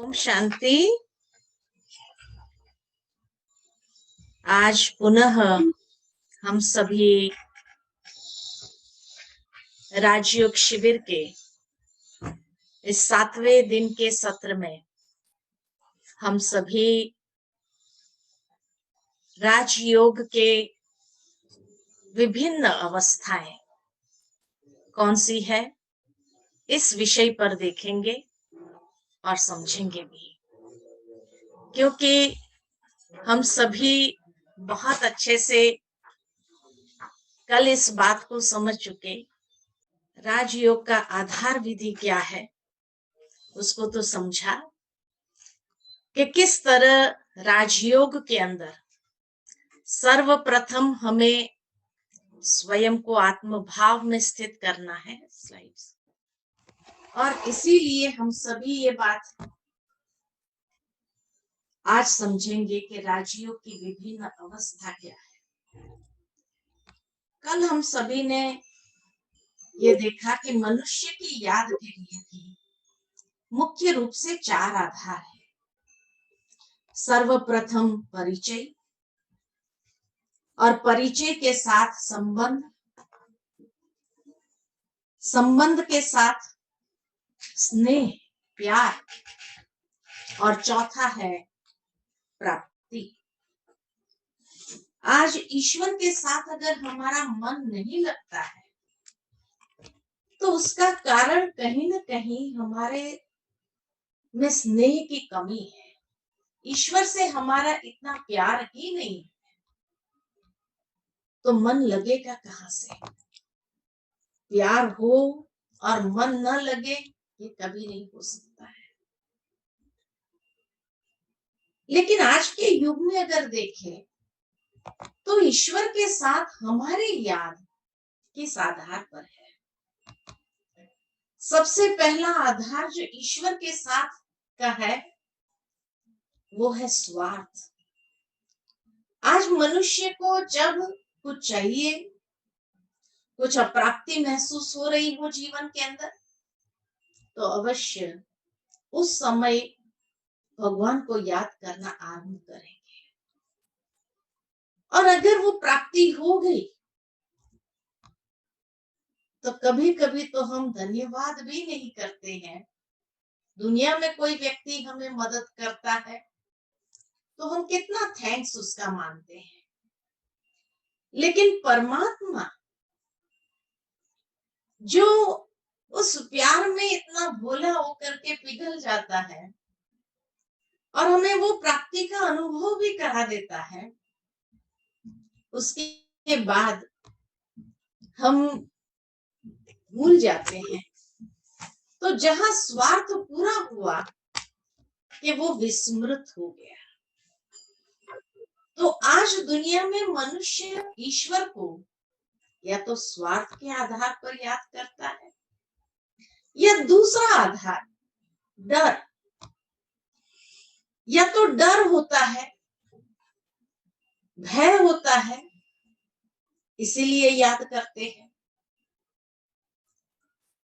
ओम शांति। आज पुनः हम सभी राजयोग शिविर के इस 7वें दिन के सत्र में हम सभी राजयोग के विभिन्न अवस्थाएं कौन सी है इस विषय पर देखेंगे और समझेंगे भी, क्योंकि हम सभी बहुत अच्छे से कल इस बात को समझ चुके। राजयोग का आधार विधि क्या है उसको तो समझा कि किस तरह राजयोग के अंदर सर्वप्रथम हमें स्वयं को आत्म भाव में स्थित करना है। स्लाइड्स। और इसीलिए हम सभी ये बात आज समझेंगे कि राजयोग की विभिन्न अवस्था क्या है। कल हम सभी ने ये देखा कि मनुष्य की याद के लिए भी मुख्य रूप से 4 आधार है। सर्वप्रथम परिचय, और परिचय के साथ संबंध, संबंध के साथ स्नेह प्यार, और चौथा है प्राप्ति। आज ईश्वर के साथ अगर हमारा मन नहीं लगता है तो उसका कारण कहीं ना कहीं हमारे में स्नेह की कमी है। ईश्वर से हमारा इतना प्यार ही नहीं है तो मन लगेगा कहां से। प्यार हो और मन न लगे ये कभी नहीं हो सकता है। लेकिन आज के युग में अगर देखें तो ईश्वर के साथ हमारी याद किस आधार पर है। सबसे पहला आधार जो ईश्वर के साथ का है वो है स्वार्थ। आज मनुष्य को जब कुछ चाहिए, कुछ अप्राप्ति महसूस हो रही हो जीवन के अंदर, तो अवश्य उस समय भगवान को याद करना आरंभ करेंगे। और अगर वो प्राप्ति हो गई तो कभी कभी तो हम धन्यवाद भी नहीं करते हैं। दुनिया में कोई व्यक्ति हमें मदद करता है तो हम कितना थैंक्स उसका मानते हैं, लेकिन परमात्मा जो उस प्यार में इतना भोला होकर के पिघल जाता है और हमें वो प्राप्ति का अनुभव भी करा देता है, उसके बाद हम भूल जाते हैं। तो जहां स्वार्थ पूरा हुआ कि वो विस्मृत हो गया। तो आज दुनिया में मनुष्य ईश्वर को या तो स्वार्थ के आधार पर याद करता है, या दूसरा आधार डर, या तो डर होता है, भय होता है, इसीलिए याद करते हैं।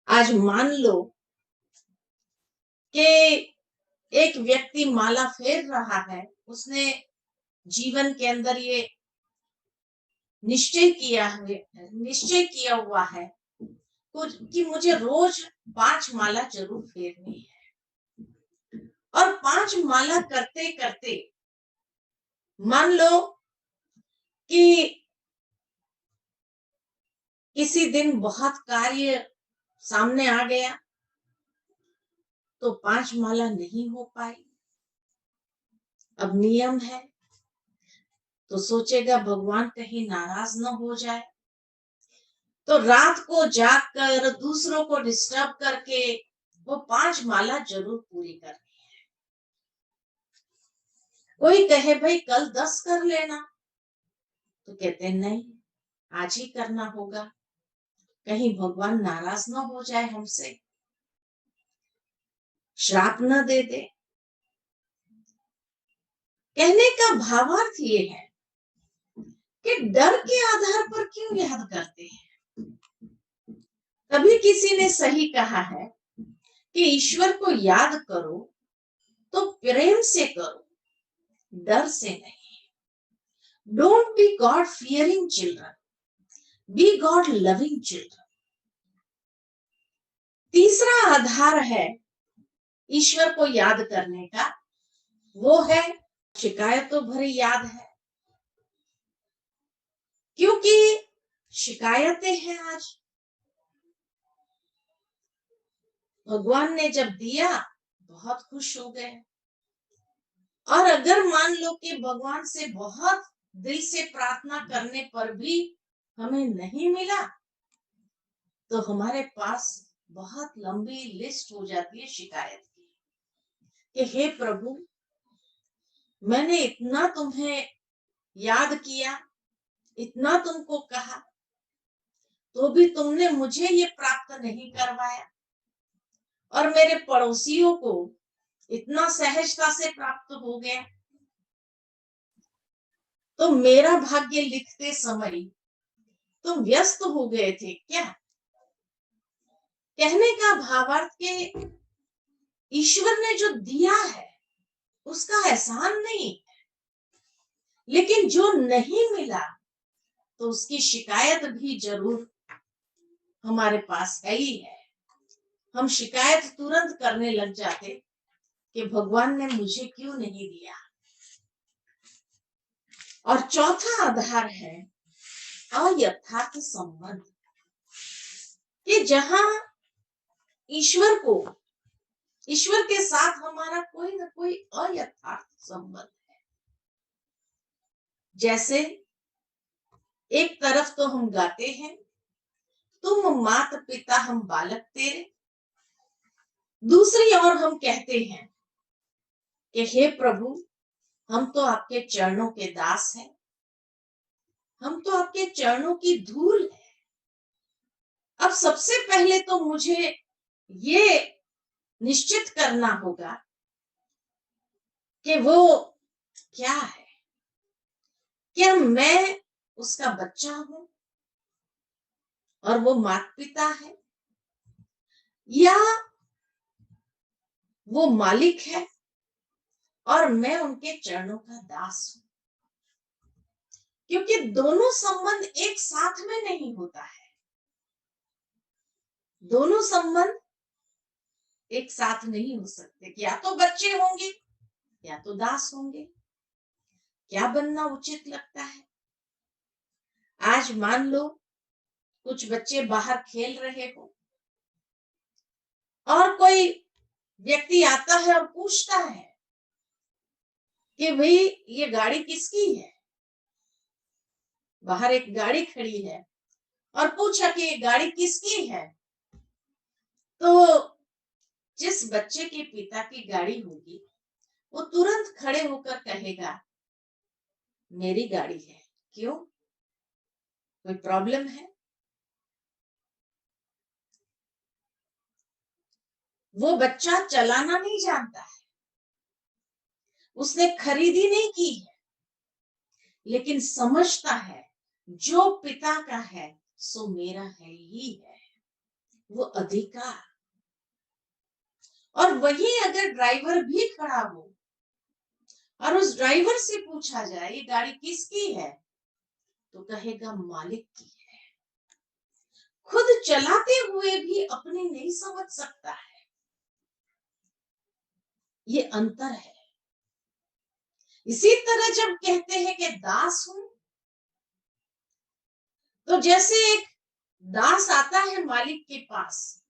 आज मान लो कि एक व्यक्ति माला फेर रहा है, उसने जीवन के अंदर ये निश्चय किया हुआ है कि मुझे रोज 5 माला जरूर फेरनी है। और 5 माला करते करते मान लो कि किसी दिन बहुत कार्य सामने आ गया तो 5 माला नहीं हो पाई। अब नियम है तो सोचेगा भगवान कहीं नाराज न हो जाए, तो रात को जागकर दूसरों को डिस्टर्ब करके वो 5 माला जरूर पूरी करनी है। कोई कहे भाई कल 10 कर लेना, तो कहते नहीं आज ही करना होगा, कहीं भगवान नाराज न हो जाए हमसे, श्राप न दे दे। कहने का भावार्थ ये है कि डर के आधार पर क्यों याद करते हैं। कभी किसी ने सही कहा है कि ईश्वर को याद करो प्रेम से करो, डर से नहीं। Don't be God fearing children, be God loving children. तीसरा आधार है ईश्वर को याद करने का, वो है शिकायतों भरी याद है। क्योंकि शिकायतें हैं आज। भगवान ने जब दिया बहुत खुश हो गए, और अगर मान लो कि भगवान से बहुत दिल से प्रार्थना करने पर भी हमें नहीं मिला, तो हमारे पास बहुत लंबी लिस्ट हो जाती है शिकायत की कि हे प्रभु, मैंने इतना तुम्हें याद किया, इतना तुमको कहा, तो भी तुमने मुझे ये प्राप्त नहीं करवाया, और मेरे पड़ोसियों को इतना सहजता से प्राप्त हो गया। तो मेरा भाग्य लिखते समय तुम व्यस्त हो गए थे क्या? कहने का भावार्थ के ईश्वर ने जो दिया है उसका एहसान नहीं, लेकिन जो नहीं मिला तो उसकी शिकायत भी जरूर हमारे पास है ही है। हम शिकायत तुरंत करने लग जाते कि भगवान ने मुझे क्यों नहीं दिया। और चौथा आधार है अयथार्थ संबंध, कि जहां ईश्वर के साथ हमारा कोई ना कोई अयथार्थ संबंध है। जैसे एक तरफ तो हम गाते हैं, तुम मात पिता हम बालक तेरे, दूसरी ओर हम कहते हैं कि हे प्रभु, हम तो आपके चरणों के दास हैं, हम तो आपके चरणों की धूल है। अब सबसे पहले तो मुझे ये निश्चित करना होगा कि वो क्या है। क्या मैं उसका बच्चा हूं और वो माता पिता है, या वो मालिक है और मैं उनके चरणों का दास हूं? क्योंकि दोनों संबंध एक साथ में नहीं होता है। दोनों संबंध एक साथ नहीं हो सकते। या तो बच्चे होंगे या तो दास होंगे। क्या बनना उचित लगता है? आज मान लो कुछ बच्चे बाहर खेल रहे हो और कोई व्यक्ति आता है और पूछता है कि भाई ये गाड़ी किसकी है। बाहर एक गाड़ी खड़ी है और पूछा कि ये गाड़ी किसकी है, तो जिस बच्चे के पिता की गाड़ी होगी वो तुरंत खड़े होकर कहेगा मेरी गाड़ी है। क्यों? कोई प्रॉब्लम है? वो बच्चा चलाना नहीं जानता है, उसने खरीदी नहीं की है, लेकिन समझता है जो पिता का है सो मेरा है ही है, वो अधिकार। और वही अगर ड्राइवर भी खड़ा हो और उस ड्राइवर से पूछा जाए ये गाड़ी किसकी है, तो कहेगा मालिक की है। खुद चलाते हुए भी अपनी नहीं समझ सकता है। ये अंतर है। इसी तरह जब कहते हैं कि दास हूं, तो जैसे एक दास आता है मालिक के पास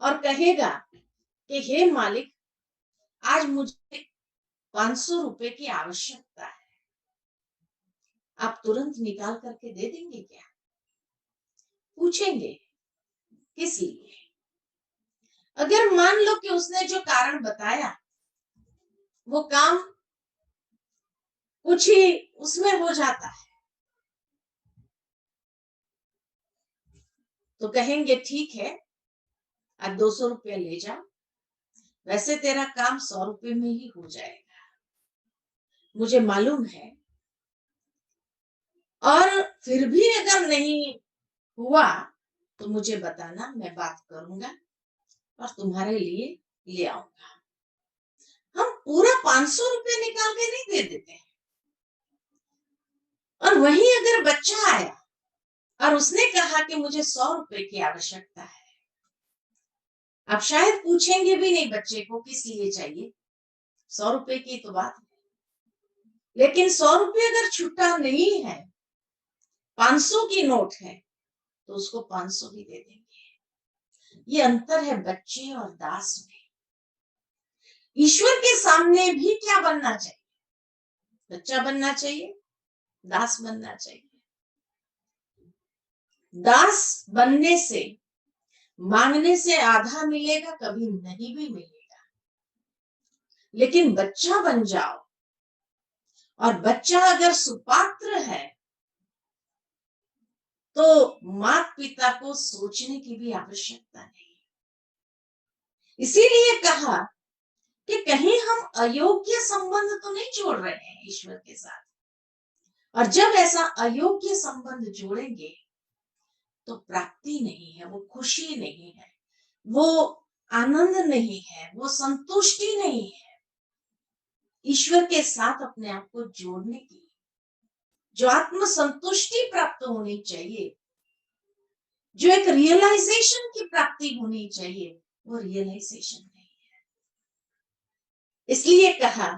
और कहेगा कि हे मालिक, आज मुझे 500 रुपए की आवश्यकता है, आप तुरंत निकाल करके दे देंगे क्या? पूछेंगे किस लिए? अगर मान लो कि उसने जो कारण बताया वो काम कुछ ही उसमें हो जाता है, तो कहेंगे ठीक है, आज 200 रुपया ले जाओ, वैसे तेरा काम 100 रुपए में ही हो जाएगा, मुझे मालूम है। और फिर भी अगर नहीं हुआ तो मुझे बताना, मैं बात करूंगा और तुम्हारे लिए ले आऊंगा। हम पूरा 500 रुपए निकाल के नहीं दे देते हैं। और वहीं अगर बच्चा आया और उसने कहा कि मुझे 100 रुपए की आवश्यकता है, आप शायद पूछेंगे भी नहीं बच्चे को किस लिए चाहिए, 100 रुपए की तो बात है। लेकिन 100 रुपए अगर छुट्टा नहीं है, 500 की नोट है, तो उसको 500 भी दे देंगे। ये अंतर है बच्चे और दास में। ईश्वर के सामने भी क्या बनना चाहिए? बच्चा बनना चाहिए, दास बनना चाहिए। दास बनने से, मांगने से आधा मिलेगा, कभी नहीं भी मिलेगा। लेकिन बच्चा बन जाओ, और बच्चा अगर सुपात्र है, तो माता पिता को सोचने की भी आवश्यकता नहीं। इसीलिए कहा कि कहीं हम अयोग्य संबंध तो नहीं जोड़ रहे हैं ईश्वर के साथ। और जब ऐसा अयोग्य संबंध जोड़ेंगे तो प्राप्ति नहीं है, वो खुशी नहीं है, वो आनंद नहीं है, वो संतुष्टि नहीं है। ईश्वर के साथ अपने आप को जोड़ने की जो आत्म संतुष्टि प्राप्त होनी चाहिए, जो एक रियलाइजेशन की प्राप्ति होनी चाहिए, वो रियलाइजेशन नहीं है। इसलिए कहा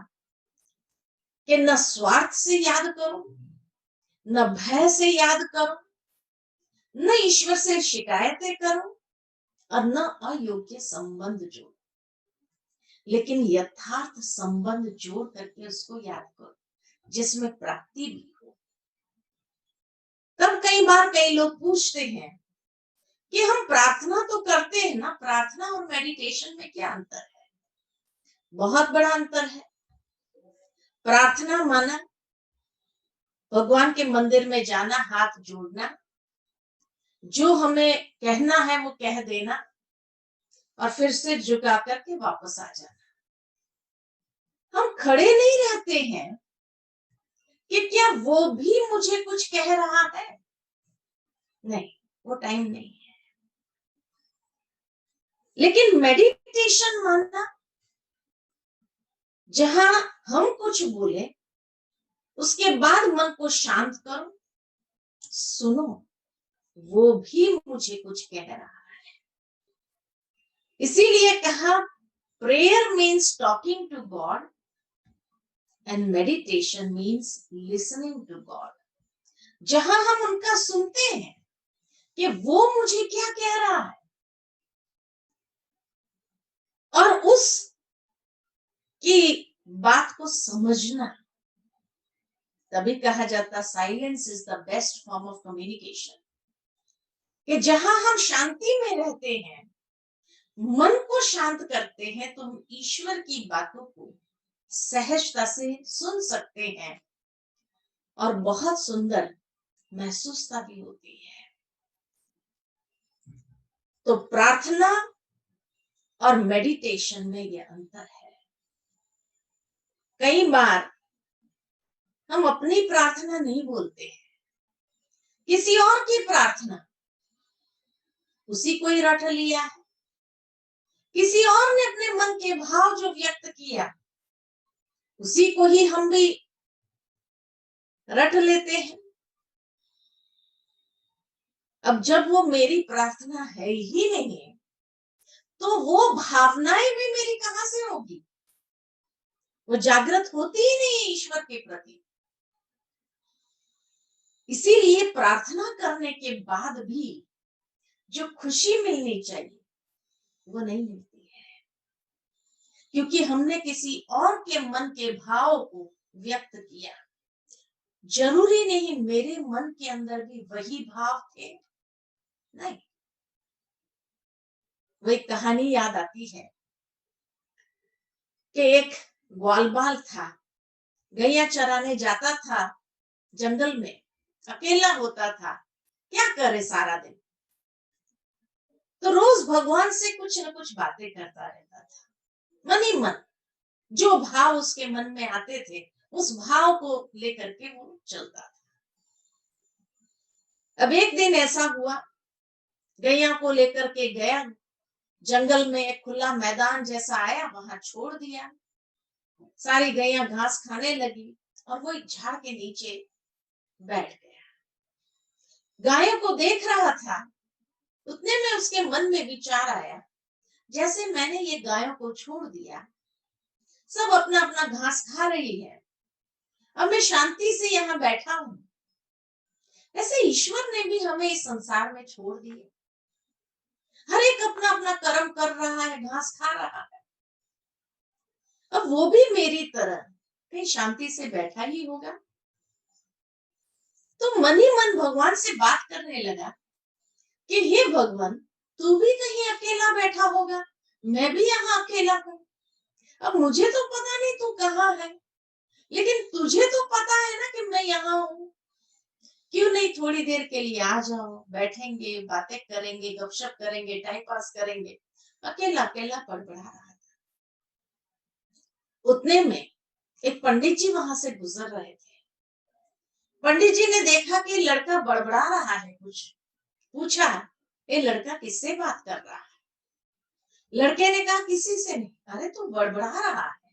कि न स्वार्थ से याद करो, न भय से याद करो, न ईश्वर से शिकायतें करो, और न अयोग्य संबंध जोड़ो, लेकिन यथार्थ संबंध जोड़ करके उसको याद करो जिसमें प्राप्ति भी हो। तब कई बार कई लोग पूछते हैं कि हम प्रार्थना तो करते हैं ना, प्रार्थना और मेडिटेशन में क्या अंतर है? बहुत बड़ा अंतर है। प्रार्थना माना भगवान के मंदिर में जाना, हाथ जोड़ना, जो हमें कहना है वो कह देना, और फिर सिर झुका करके वापस आ जाना। हम खड़े नहीं रहते हैं कि क्या वो भी मुझे कुछ कह रहा है, नहीं, वो टाइम नहीं है। लेकिन मेडिटेशन मानना जहां हम कुछ बोले, उसके बाद मन को शांत करो, सुनो, वो भी मुझे कुछ कह रहा है। इसीलिए कहा prayer means talking to God and meditation means listening to God. जहां हम उनका सुनते हैं कि वो मुझे क्या कह रहा है, और उस की बात को समझना। तभी कहा जाता silence is the best form of communication. कि जहां हम शांति में रहते हैं, मन को शांत करते हैं, तो हम ईश्वर की बातों को सहजता से सुन सकते हैं, और बहुत सुंदर महसूसता भी होती है। तो प्रार्थना और मेडिटेशन में यह अंतर है। कई बार हम अपनी प्रार्थना नहीं बोलते हैं, किसी और की प्रार्थना, उसी को ही रट लिया है। किसी और ने अपने मन के भाव जो व्यक्त किया, उसी को ही हम भी रट लेते हैं। अब जब वो मेरी प्रार्थना है ही नहीं, तो वो भावनाएं भी मेरी कहां से होगी? वो जागृत होती ही नहीं है ईश्वर के प्रति। इसीलिए प्रार्थना करने के बाद भी जो खुशी मिलनी चाहिए, वो नहीं मिलती है, क्योंकि हमने किसी और के मन के भाव को व्यक्त किया। जरूरी नहीं मेरे मन के अंदर भी वही भाव थे, नहीं। वो एक कहानी याद आती है कि एक ग्वालबाल था, गैया चराने जाता था जंगल में, अकेला होता था, क्या करे सारा दिन। तो रोज भगवान से कुछ न कुछ बातें करता रहता था, मन ही मन। जो भाव उसके मन में आते थे, उस भाव को लेकर के वो चलता था। अब एक दिन ऐसा हुआ, गैया को लेकर के गया, जंगल में एक खुला मैदान जैसा आया, वहां छोड़ दिया। सारी गैया घास खाने लगी और वो एक झाड़ के नीचे बैठ गया। गायों को देख रहा था। उतने में उसके मन में विचार आया, जैसे मैंने ये गायों को छोड़ दिया, सब अपना अपना घास खा रही है, अब मैं शांति से यहाँ बैठा हूं, ऐसे ईश्वर ने भी हमें इस संसार में छोड़ दिए। हर एक अपना अपना कर्म कर रहा है, घास खा रहा है, अब वो भी मेरी तरह कहीं शांति से बैठा ही होगा। तो मन ही मन भगवान से बात करने लगा कि हे भगवान, तू भी कहीं अकेला बैठा होगा, मैं भी यहाँ अकेला हूँ। अब मुझे तो पता नहीं तू कहाँ है, लेकिन तुझे तो पता है ना कि मैं यहाँ हूँ। क्यों नहीं थोड़ी देर के लिए आ जाओ, बैठेंगे, बातें करेंगे, गपशप करेंगे, टाइम पास करेंगे। अकेला अकेला बड़बड़ा रहा था। उतने में एक पंडित जी वहां से गुजर रहे थे। पंडित जी ने देखा कि लड़का बड़बड़ा रहा है कुछ। पूछा, ये लड़का किससे बात कर रहा है? लड़के ने कहा, किसी से नहीं। अरे तू बड़बड़ा रहा है।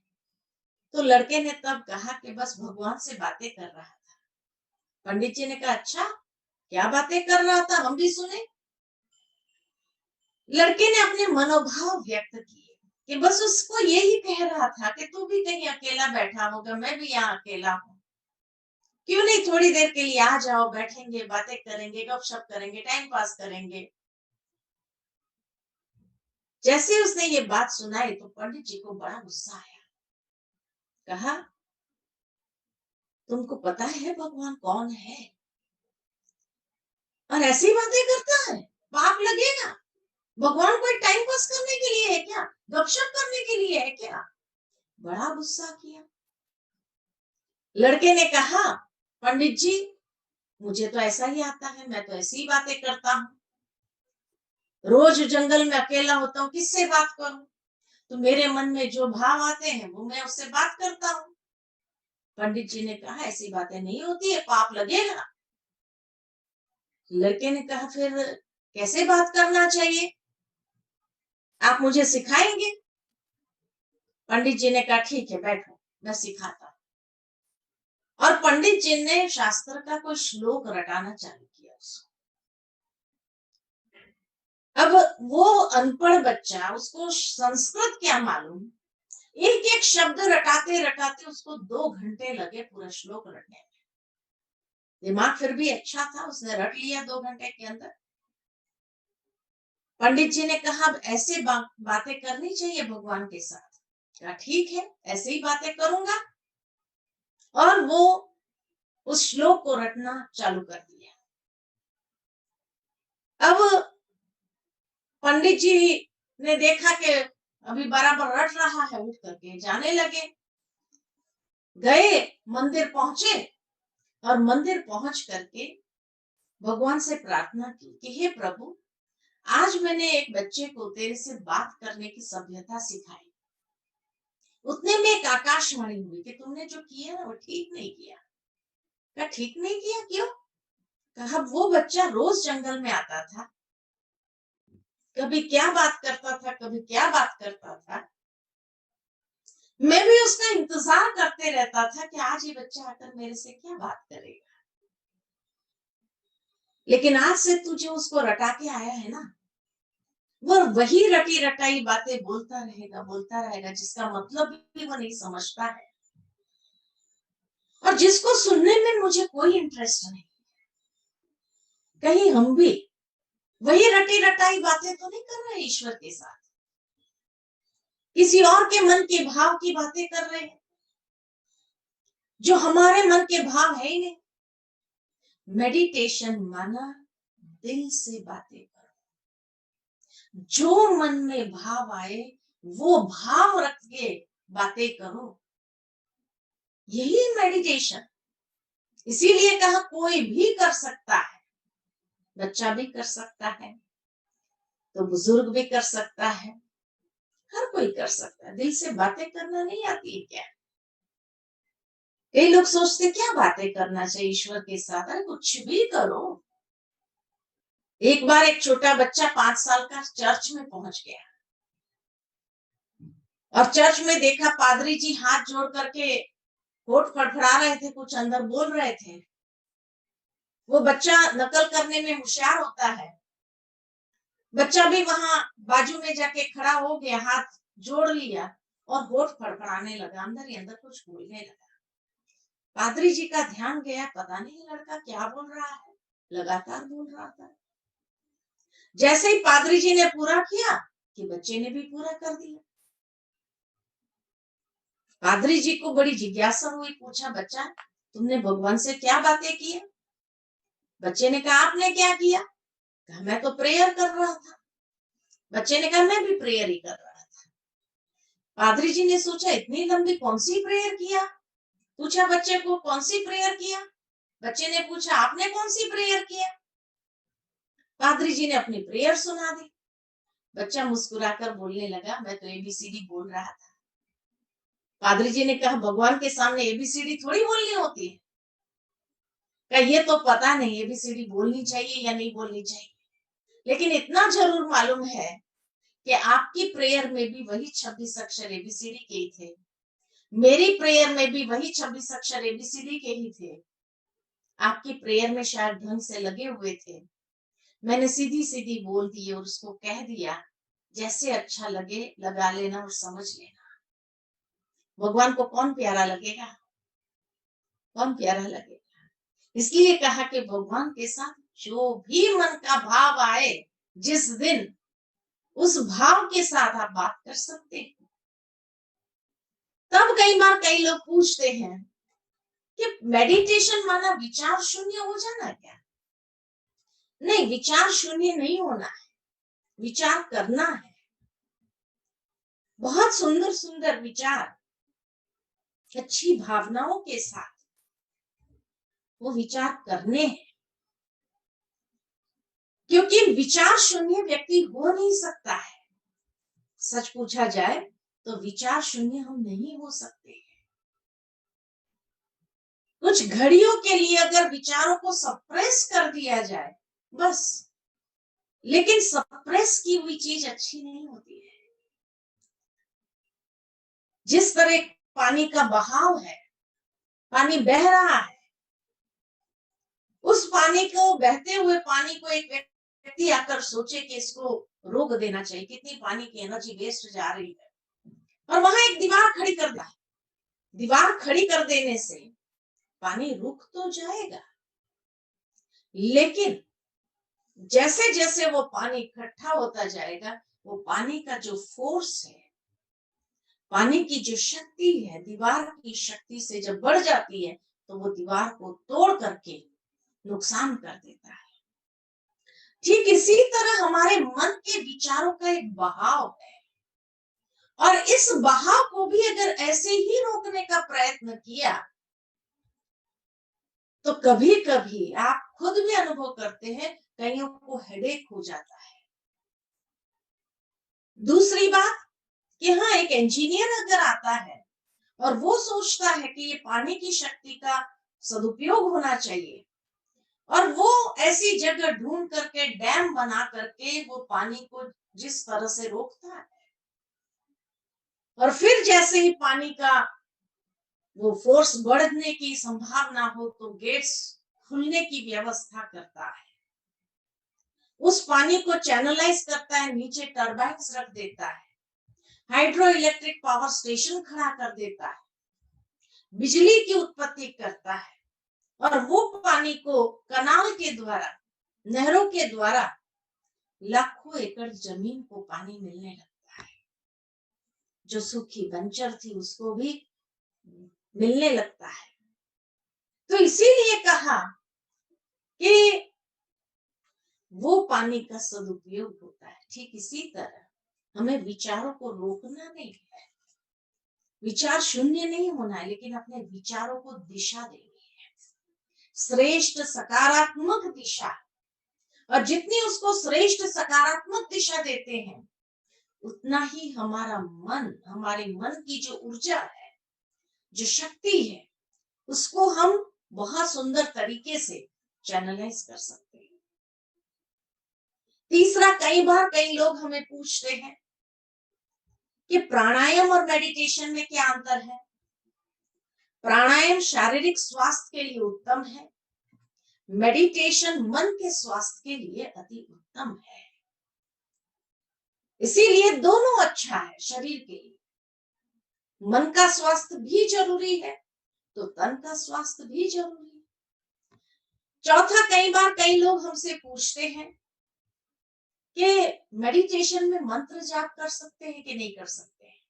तो लड़के ने तब कहा कि बस भगवान से बातें कर रहा था। पंडित जी ने कहा, अच्छा क्या बातें कर रहा था, हम भी सुने। लड़के ने अपने मनोभाव व्यक्त किए कि बस उसको यही कह रहा था कि तू भी कहीं अकेला बैठा होगा, मैं भी यहाँ अकेला हूँ। क्यों नहीं थोड़ी देर के लिए आ जाओ, बैठेंगे, बातें करेंगे, गपशप करेंगे, टाइम पास करेंगे। जैसे उसने ये बात सुनाई तो पंडित जी को बड़ा गुस्सा आया। कहा, तुमको पता है भगवान कौन है और ऐसी बातें करता है? पाप लगेगा। भगवान कोई टाइम पास करने के लिए है क्या? गपशप करने के लिए है क्या? बड़ा गुस्सा किया। लड़के ने कहा, पंडित जी, मुझे तो ऐसा ही आता है, मैं तो ऐसी ही बातें करता हूँ। रोज जंगल में अकेला होता हूँ, किससे बात करूं? तो मेरे मन में जो भाव आते हैं वो मैं उससे बात करता हूँ। पंडित जी ने कहा, ऐसी बातें नहीं होती है, पाप लगेगा। लड़के ने कहा, फिर कैसे बात करना चाहिए, आप मुझे सिखाएंगे? पंडित जी ने कहा, ठीक है, बैठो, मैं सिखाता हूँ। और पंडित जी ने शास्त्र का कोई श्लोक रटाना चालू किया उसको। अब वो अनपढ़ बच्चा, उसको संस्कृत क्या मालूम, एक एक शब्द रटाते रटाते उसको 2 घंटे लगे पूरा श्लोक रटने में। दिमाग फिर भी अच्छा था, उसने रट लिया 2 घंटे के अंदर। पंडित जी ने कहा, अब ऐसे बातें करनी चाहिए भगवान के साथ। कहा, ठीक है, ऐसे ही बातें करूंगा। और वो उस श्लोक को रटना चालू कर दिया। अब पंडित जी ने देखा कि अभी बराबर रट रहा है, उठ करके जाने लगे। गए, मंदिर पहुंचे और मंदिर पहुंच करके भगवान से प्रार्थना की कि हे प्रभु, आज मैंने एक बच्चे को तेरे से बात करने की सभ्यता सिखाई। उतने में एक आकाशवाणी हुई कि तुमने जो किया ना वो ठीक नहीं किया। कहा, ठीक नहीं किया, क्यों? कहा, वो बच्चा रोज जंगल में आता था, कभी क्या बात करता था, कभी क्या बात करता था। मैं भी उसका इंतजार करते रहता था कि आज ये बच्चा आकर मेरे से क्या बात करेगा। लेकिन आज से तू जो उसको रटा के आया है ना, वो वही रटी रटाई बातें बोलता रहेगा, जिसका मतलब भी वो नहीं समझता है और जिसको सुनने में मुझे कोई इंटरेस्ट नहीं। कहीं हम भी वही रटी रटाई बातें तो नहीं कर रहे ईश्वर के साथ, किसी और के मन के भाव की बातें कर रहे हैं जो हमारे मन के भाव है ही नहीं। मेडिटेशन माना दिल से बातें करो, जो मन में भाव आए वो भाव रख के बातें करो, यही मेडिटेशन। इसीलिए कहा, कोई भी कर सकता है, बच्चा भी कर सकता है, तो बुजुर्ग भी कर सकता है, हर कोई कर सकता है। दिल से बातें करना नहीं आती है क्या? कई लोग सोचते क्या बातें करना चाहिए ईश्वर के साथ, अरे कुछ भी करो। एक बार एक छोटा बच्चा 5 साल का चर्च में पहुंच गया और चर्च में देखा पादरी जी हाथ जोड़ करके होठ फड़फड़ा रहे थे, कुछ अंदर बोल रहे थे। वो बच्चा नकल करने में होशियार होता है। बच्चा भी वहां बाजू में जाके खड़ा हो गया, हाथ जोड़ लिया और होठ फड़फड़ाने लगा, अंदर ही अंदर कुछ बोलने लगा। पादरी जी का ध्यान गया, पता नहीं लड़का क्या बोल रहा है, लगातार बोल रहा था। जैसे ही पादरी जी ने पूरा किया कि बच्चे ने भी पूरा कर दिया। पादरी जी को बड़ी जिज्ञासा हुई, पूछा, बच्चा तुमने भगवान से क्या बातें की? बच्चे ने कहा, आपने क्या किया? कहा, मैं तो प्रेयर कर रहा था। बच्चे ने कहा, मैं भी प्रेयर ही कर रहा था। पादरी जी ने सोचा, इतनी लंबी कौन सी प्रेयर किया? पूछा बच्चे को, कौन सी प्रेयर किया? बच्चे ने पूछा, आपने कौन सी प्रेयर किया? पादरी जी ने अपनी प्रेयर सुना दी। बच्चा मुस्कुराकर बोलने लगा, मैं तो एबीसीडी बोल रहा था। पादरी जी ने कहा, भगवान के सामने एबीसीडी थोड़ी बोलनी होती है। कहा, ये तो पता नहीं एबीसीडी बोलनी चाहिए या नहीं बोलनी चाहिए, लेकिन इतना जरूर मालूम है कि आपकी प्रेयर में भी वही 26 अक्षर एबीसीडी के ही थे, मेरी प्रेयर में भी वही 26 अक्षर एबीसीडी के ही थे। आपकी प्रेयर में शायद ढंग से लगे हुए थे, मैंने सीधी सीधी बोल दी और उसको कह दिया, जैसे अच्छा लगे लगा लेना और समझ लेना। भगवान को कौन प्यारा लगेगा? कौन प्यारा लगेगा? इसलिए कहा कि भगवान के साथ जो भी मन का भाव आए जिस दिन, उस भाव के साथ आप बात कर सकते हैं। तब कई बार कई लोग पूछते हैं कि मेडिटेशन माना विचार शून्य हो जाना क्या? नहीं, विचार शून्य नहीं होना है, विचार करना है। बहुत सुंदर सुंदर विचार, अच्छी भावनाओं के साथ वो विचार करने हैं, क्योंकि विचार शून्य व्यक्ति हो नहीं सकता है। सच पूछा जाए तो विचार शून्य हम नहीं हो सकते। कुछ घड़ियों के लिए अगर विचारों को सप्रेस कर दिया जाए बस, लेकिन सप्रेस की हुई चीज अच्छी नहीं होती है। जिस तरह पानी का बहाव है, पानी बह रहा है, उस पानी को, बहते हुए पानी को एक व्यक्ति आकर सोचे कि इसको रोक देना चाहिए, कितनी पानी की एनर्जी वेस्ट जा रही है, और वहां एक दीवार खड़ी कर दिया। दीवार खड़ी कर देने से पानी रुक तो जाएगा, लेकिन जैसे जैसे वो पानी इकट्ठा होता जाएगा, वो पानी का जो फोर्स है, पानी की जो शक्ति है, दीवार की शक्ति से जब बढ़ जाती है तो वो दीवार को तोड़ करके नुकसान कर देता है। ठीक इसी तरह हमारे मन के विचारों का एक बहाव है, और इस बहाव को भी अगर ऐसे ही रोकने का प्रयत्न किया तो कभी कभी आप खुद भी अनुभव करते हैं, कईयों को हेडेक हो जाता है। दूसरी बात कि हाँ, एक इंजीनियर अगर आता है और वो सोचता है कि ये पानी की शक्ति का सदुपयोग होना चाहिए, और वो ऐसी जगह ढूंढ करके डैम बना करके वो पानी को जिस तरह से रोकता है, और फिर जैसे ही पानी का वो फोर्स बढ़ने की संभावना हो तो गेट्स खुलने की व्यवस्था करता है, उस पानी को चैनलाइज करता है, नीचे टरबाइन्स रख देता है, हाइड्रो इलेक्ट्रिक पावर स्टेशन खड़ा कर देता है, बिजली की उत्पत्ति करता है, और वो पानी को कनाल के द्वारा, नहरों के द्वारा लाखों एकड़ जमीन को पानी मिलने लगता है। जो सूखी बंजर थी उसको भी मिलने लगता है। तो इसीलिए कहा कि वो पानी का सदुपयोग होता है। ठीक इसी तरह हमें विचारों को रोकना नहीं है, विचार शून्य नहीं होना है, लेकिन अपने विचारों को दिशा देनी है, श्रेष्ठ सकारात्मक दिशा। और जितनी उसको श्रेष्ठ सकारात्मक दिशा देते हैं, उतना ही हमारा मन, हमारे मन की जो ऊर्जा है, जो शक्ति है, उसको हम बहुत सुंदर तरीके से चैनलाइज कर सकते हैं। तीसरा, कई बार कई लोग हमें पूछते हैं कि प्राणायाम और मेडिटेशन में क्या अंतर है। प्राणायाम शारीरिक स्वास्थ्य के लिए उत्तम है, मेडिटेशन मन के स्वास्थ्य के लिए अति उत्तम है। इसीलिए दोनों अच्छा है शरीर के लिए। मन का स्वास्थ्य भी जरूरी है तो तन का स्वास्थ्य भी जरूरी है। चौथा, कई बार कई लोग हमसे पूछते हैं कि मेडिटेशन में मंत्र जाप कर सकते हैं कि नहीं कर सकते हैं।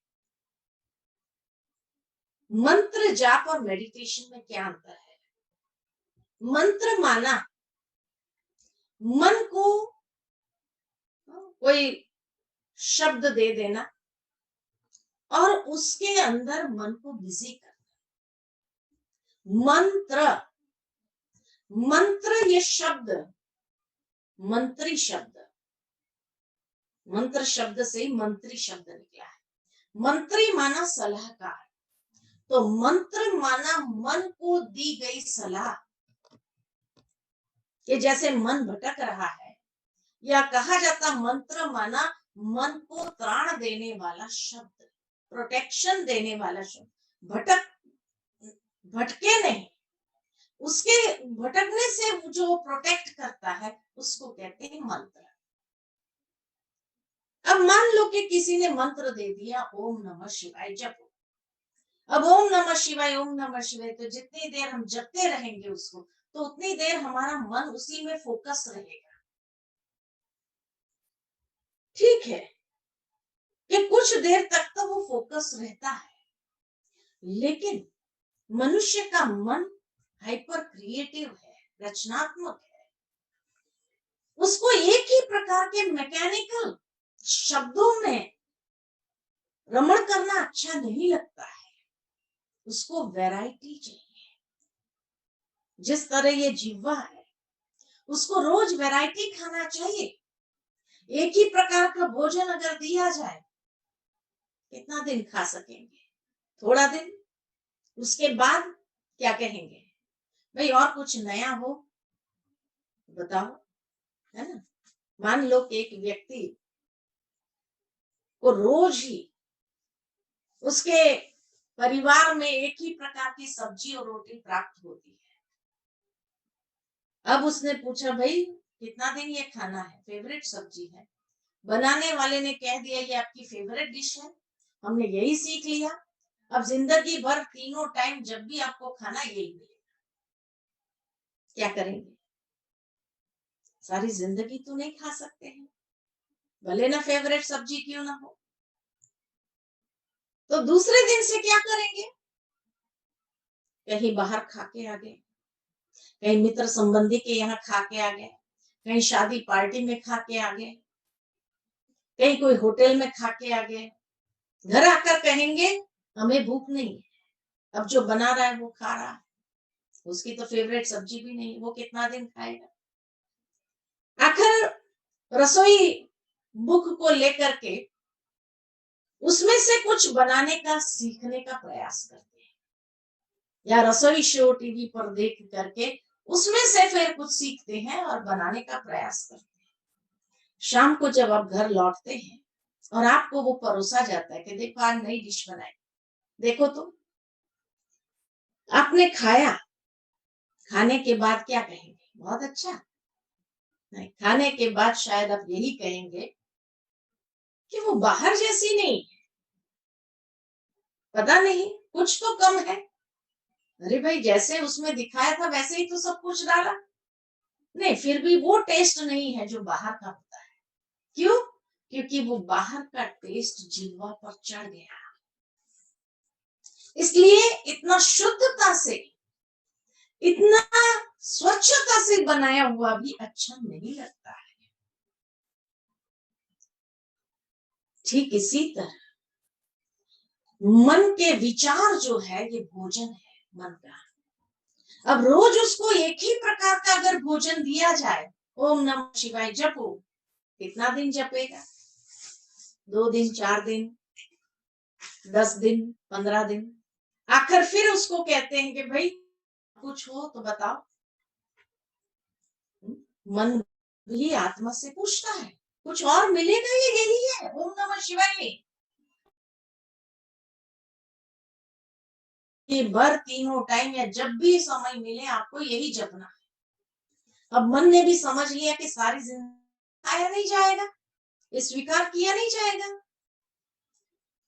मंत्र जाप और मेडिटेशन में क्या अंतर है। मंत्र माना मन को कोई शब्द दे देना और उसके अंदर मन को बिजी करना। मंत्र, मंत्र ये शब्द मंत्री शब्द, मंत्र शब्द से मंत्री शब्द निकला है। मंत्री माना सलाहकार, तो मंत्र माना मन को दी गई सलाह। कि जैसे मन भटक रहा है, या कहा जाता मंत्र माना मन को त्राण देने वाला शब्द, प्रोटेक्शन देने वाला शब्द। भटके नहीं, उसके भटकने से जो प्रोटेक्ट करता है उसको कहते हैं मंत्र। अब मान लो कि किसी ने मंत्र दे दिया ओम नमः शिवाय जपो। अब ओम नमः शिवाय ओम नमः शिवाय तो जितनी देर हम जपते रहेंगे उसको, तो उतनी देर हमारा मन उसी में फोकस रहेगा। ठीक है कि कुछ देर तक तो वो फोकस रहता है, लेकिन मनुष्य का मन हाइपर क्रिएटिव है, रचनात्मक है। उसको एक ही प्रकार के मैकेनिकल शब्दों में रमण करना अच्छा नहीं लगता है, उसको वैरायटी चाहिए। जिस तरह ये जिह्वा है, उसको रोज वैरायटी खाना चाहिए। एक ही प्रकार का भोजन अगर दिया जाए, कितना दिन खा सकेंगे? थोड़ा दिन। उसके बाद क्या कहेंगे, भाई और कुछ नया हो बताओ, है ना। मान लो कि एक व्यक्ति को रोज ही उसके परिवार में एक ही प्रकार की सब्जी और रोटी प्राप्त होती है। अब उसने पूछा भाई कितना दिन ये खाना है, फेवरेट सब्जी है। बनाने वाले ने कह दिया ये आपकी फेवरेट डिश है, हमने यही सीख लिया, अब जिंदगी भर तीनों टाइम जब भी आपको खाना यही मिलेगा। क्या करेंगे? सारी जिंदगी तो नहीं खा सकते हैं, भले ना फेवरेट सब्जी क्यों ना हो। तो दूसरे दिन से क्या करेंगे? कहीं बाहर खा के आ गए, कहीं मित्र संबंधी के यहाँ खा के आ गए, कहीं शादी पार्टी में खा के आ गए, कहीं कोई होटल में खा के आ गए। घर आकर कहेंगे हमें भूख नहीं है, अब जो बना रहा है वो खा रहा है, उसकी तो फेवरेट सब्जी भी नहीं, वो कितना दिन खाएगा। आखिर रसोई बुक को लेकर के उसमें से कुछ बनाने का सीखने का प्रयास करते हैं, या रसोई शो टीवी पर देख करके उसमें से फिर कुछ सीखते हैं और बनाने का प्रयास करते हैं। शाम को जब आप घर लौटते हैं और आपको वो परोसा जाता है कि देखो आज नई डिश बनाई, देखो तो आपने खाया, खाने के बाद क्या कहेंगे? बहुत अच्छा। नहीं, खाने के बाद शायद आप यही कहेंगे कि वो बाहर जैसी नहीं है, पता नहीं कुछ तो कम है। अरे भाई जैसे उसमें दिखाया था वैसे ही तो सब कुछ डाला, नहीं फिर भी वो टेस्ट नहीं है जो बाहर का होता है। क्यों? क्योंकि वो बाहर का टेस्ट जीवा पर चढ़ गया। इसलिए इतना शुद्धता से, इतना स्वच्छता से बनाया हुआ भी अच्छा नहीं लगता है। ठीक इसी तरह मन के विचार जो है ये भोजन है मन का। अब रोज उसको एक ही प्रकार का अगर भोजन दिया जाए, ओम नमः शिवाय जपो, कितना दिन जपेगा? 2 दिन, 4 दिन, 10 दिन, 15 दिन। आखिर फिर उसको कहते हैं कि भाई कुछ हो तो बताओ। मन भी आत्मा से पूछता है, कुछ और मिलेगा? ये यही है ओम नमः शिवाय। ये भर तीनों टाइम या जब भी समय मिले आपको यही जपना है। अब मन ने भी समझ लिया कि सारी जिंदगी आया नहीं जाएगा, ये स्वीकार किया नहीं जाएगा,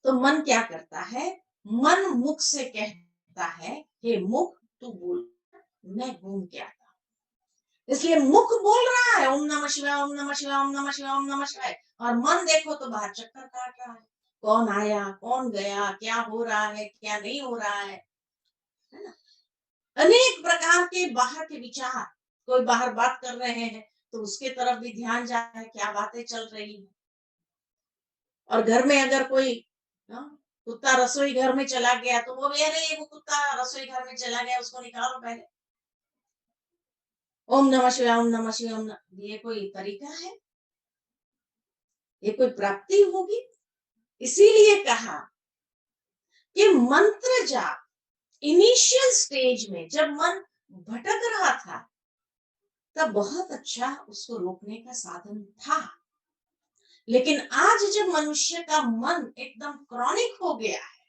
तो मन क्या करता है, मन मुख से कहता है, हे मुख तू बोल, मैं घूम के आता हूं। इसलिए मुख बोल रहा है ओम नमः शिवाय, ओम नमः शिवाय, ओम नमः शिवाय, ओम नमः शिवाय, और मन देखो तो बाहर चक्कर काट रहा है, कौन आया कौन गया, क्या हो रहा है क्या नहीं हो रहा है ना। अनेक प्रकार के बाहर के विचार, कोई बाहर बात कर रहे हैं तो उसके तरफ भी ध्यान जा रहा है, क्या बातें चल रही है। और घर में अगर कोई कुत्ता रसोई घर में चला गया तो वो भी, अरे वो कुत्ता रसोई घर में चला गया, उसको निकालो पहले, ओम नमः शिवाय, ओम नमः शिवाय, ये कोई तरीका है, ये कोई प्राप्ति होगी। इसीलिए कहा कि मंत्र जाप इनिशियल स्टेज में जब मन भटक रहा था तब बहुत अच्छा उसको रोकने का साधन था। लेकिन आज जब मनुष्य का मन एकदम क्रॉनिक हो गया है,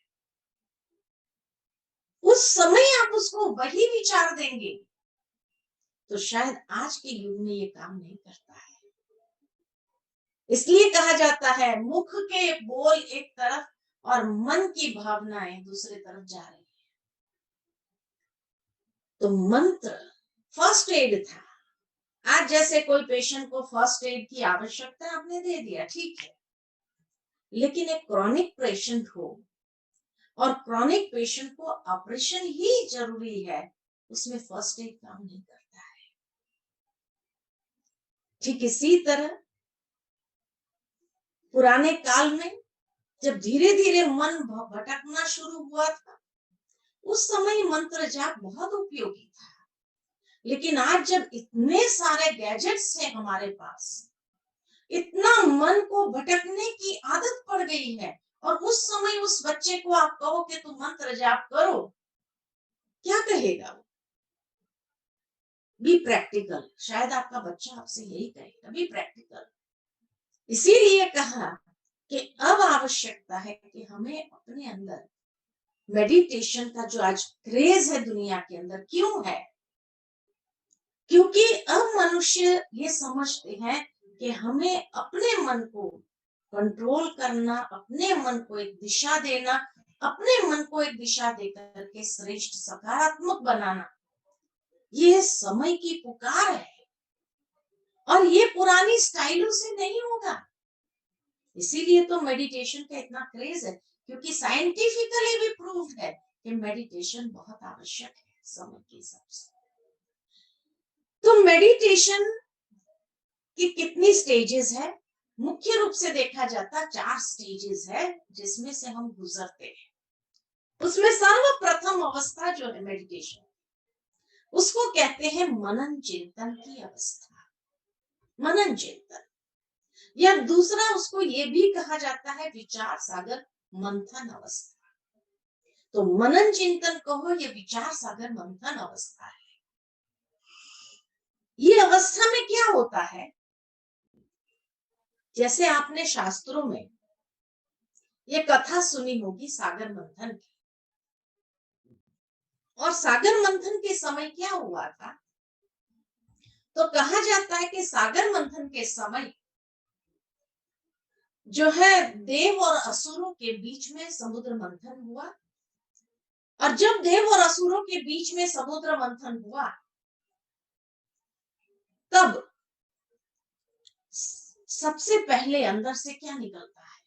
उस समय आप उसको वही विचार देंगे तो शायद आज के युग में ये काम नहीं करता है। इसलिए कहा जाता है मुख के बोल एक तरफ और मन की भावनाएं दूसरे तरफ जा रही है। तो मंत्र फर्स्ट एड था। आज जैसे कोई पेशेंट को फर्स्ट एड की आवश्यकता आपने दे दिया, ठीक है, लेकिन एक क्रॉनिक पेशेंट हो और क्रॉनिक पेशेंट को ऑपरेशन ही जरूरी है, उसमें फर्स्ट एड काम नहीं करता है। ठीक इसी तरह पुराने काल में जब धीरे धीरे मन भटकना शुरू हुआ था, उस समय मंत्र जाप बहुत उपयोगी था। लेकिन आज जब इतने सारे गैजेट्स हैं हमारे पास, इतना मन को भटकने की आदत पड़ गई है, और उस समय उस बच्चे को आप कहो कि तुम मंत्र जाप करो, क्या कहेगा वो? Be practical. शायद आपका बच्चा आपसे यही कहेगा, बी प्रैक्टिकल। इसीलिए कहा कि अब आवश्यकता है कि हमें अपने अंदर मेडिटेशन का जो आज क्रेज है दुनिया के अंदर, क्यों है? क्योंकि अब मनुष्य ये समझते हैं कि हमें अपने मन को कंट्रोल करना, अपने मन को एक दिशा देना, अपने मन को एक दिशा देकर के श्रेष्ठ सकारात्मक बनाना, ये समय की पुकार है और ये पुरानी स्टाइलों से नहीं होगा। इसीलिए तो मेडिटेशन का इतना क्रेज है, क्योंकि साइंटिफिकली भी प्रूव्ड है कि मेडिटेशन बहुत आवश्यक है समय के हिसाब से। तो मेडिटेशन की कितनी स्टेजेस है? मुख्य रूप से देखा जाता 4 स्टेजेस है जिसमें से हम गुजरते हैं। उसमें सर्वप्रथम अवस्था जो है मेडिटेशन, उसको कहते हैं मनन चिंतन की अवस्था। मनन चिंतन, या दूसरा उसको ये भी कहा जाता है विचार सागर मंथन अवस्था। तो मनन चिंतन कहो, ये विचार सागर मंथन अवस्था है। ये अवस्था में क्या होता है, जैसे आपने शास्त्रों में ये कथा सुनी होगी सागर मंथन की, और सागर मंथन के समय क्या हुआ था, तो कहा जाता है कि सागर मंथन के समय जो है देव और असुरों के बीच में समुद्र मंथन हुआ। और जब देव और असुरों के बीच में समुद्र मंथन हुआ, तब सबसे पहले अंदर से क्या निकलता है,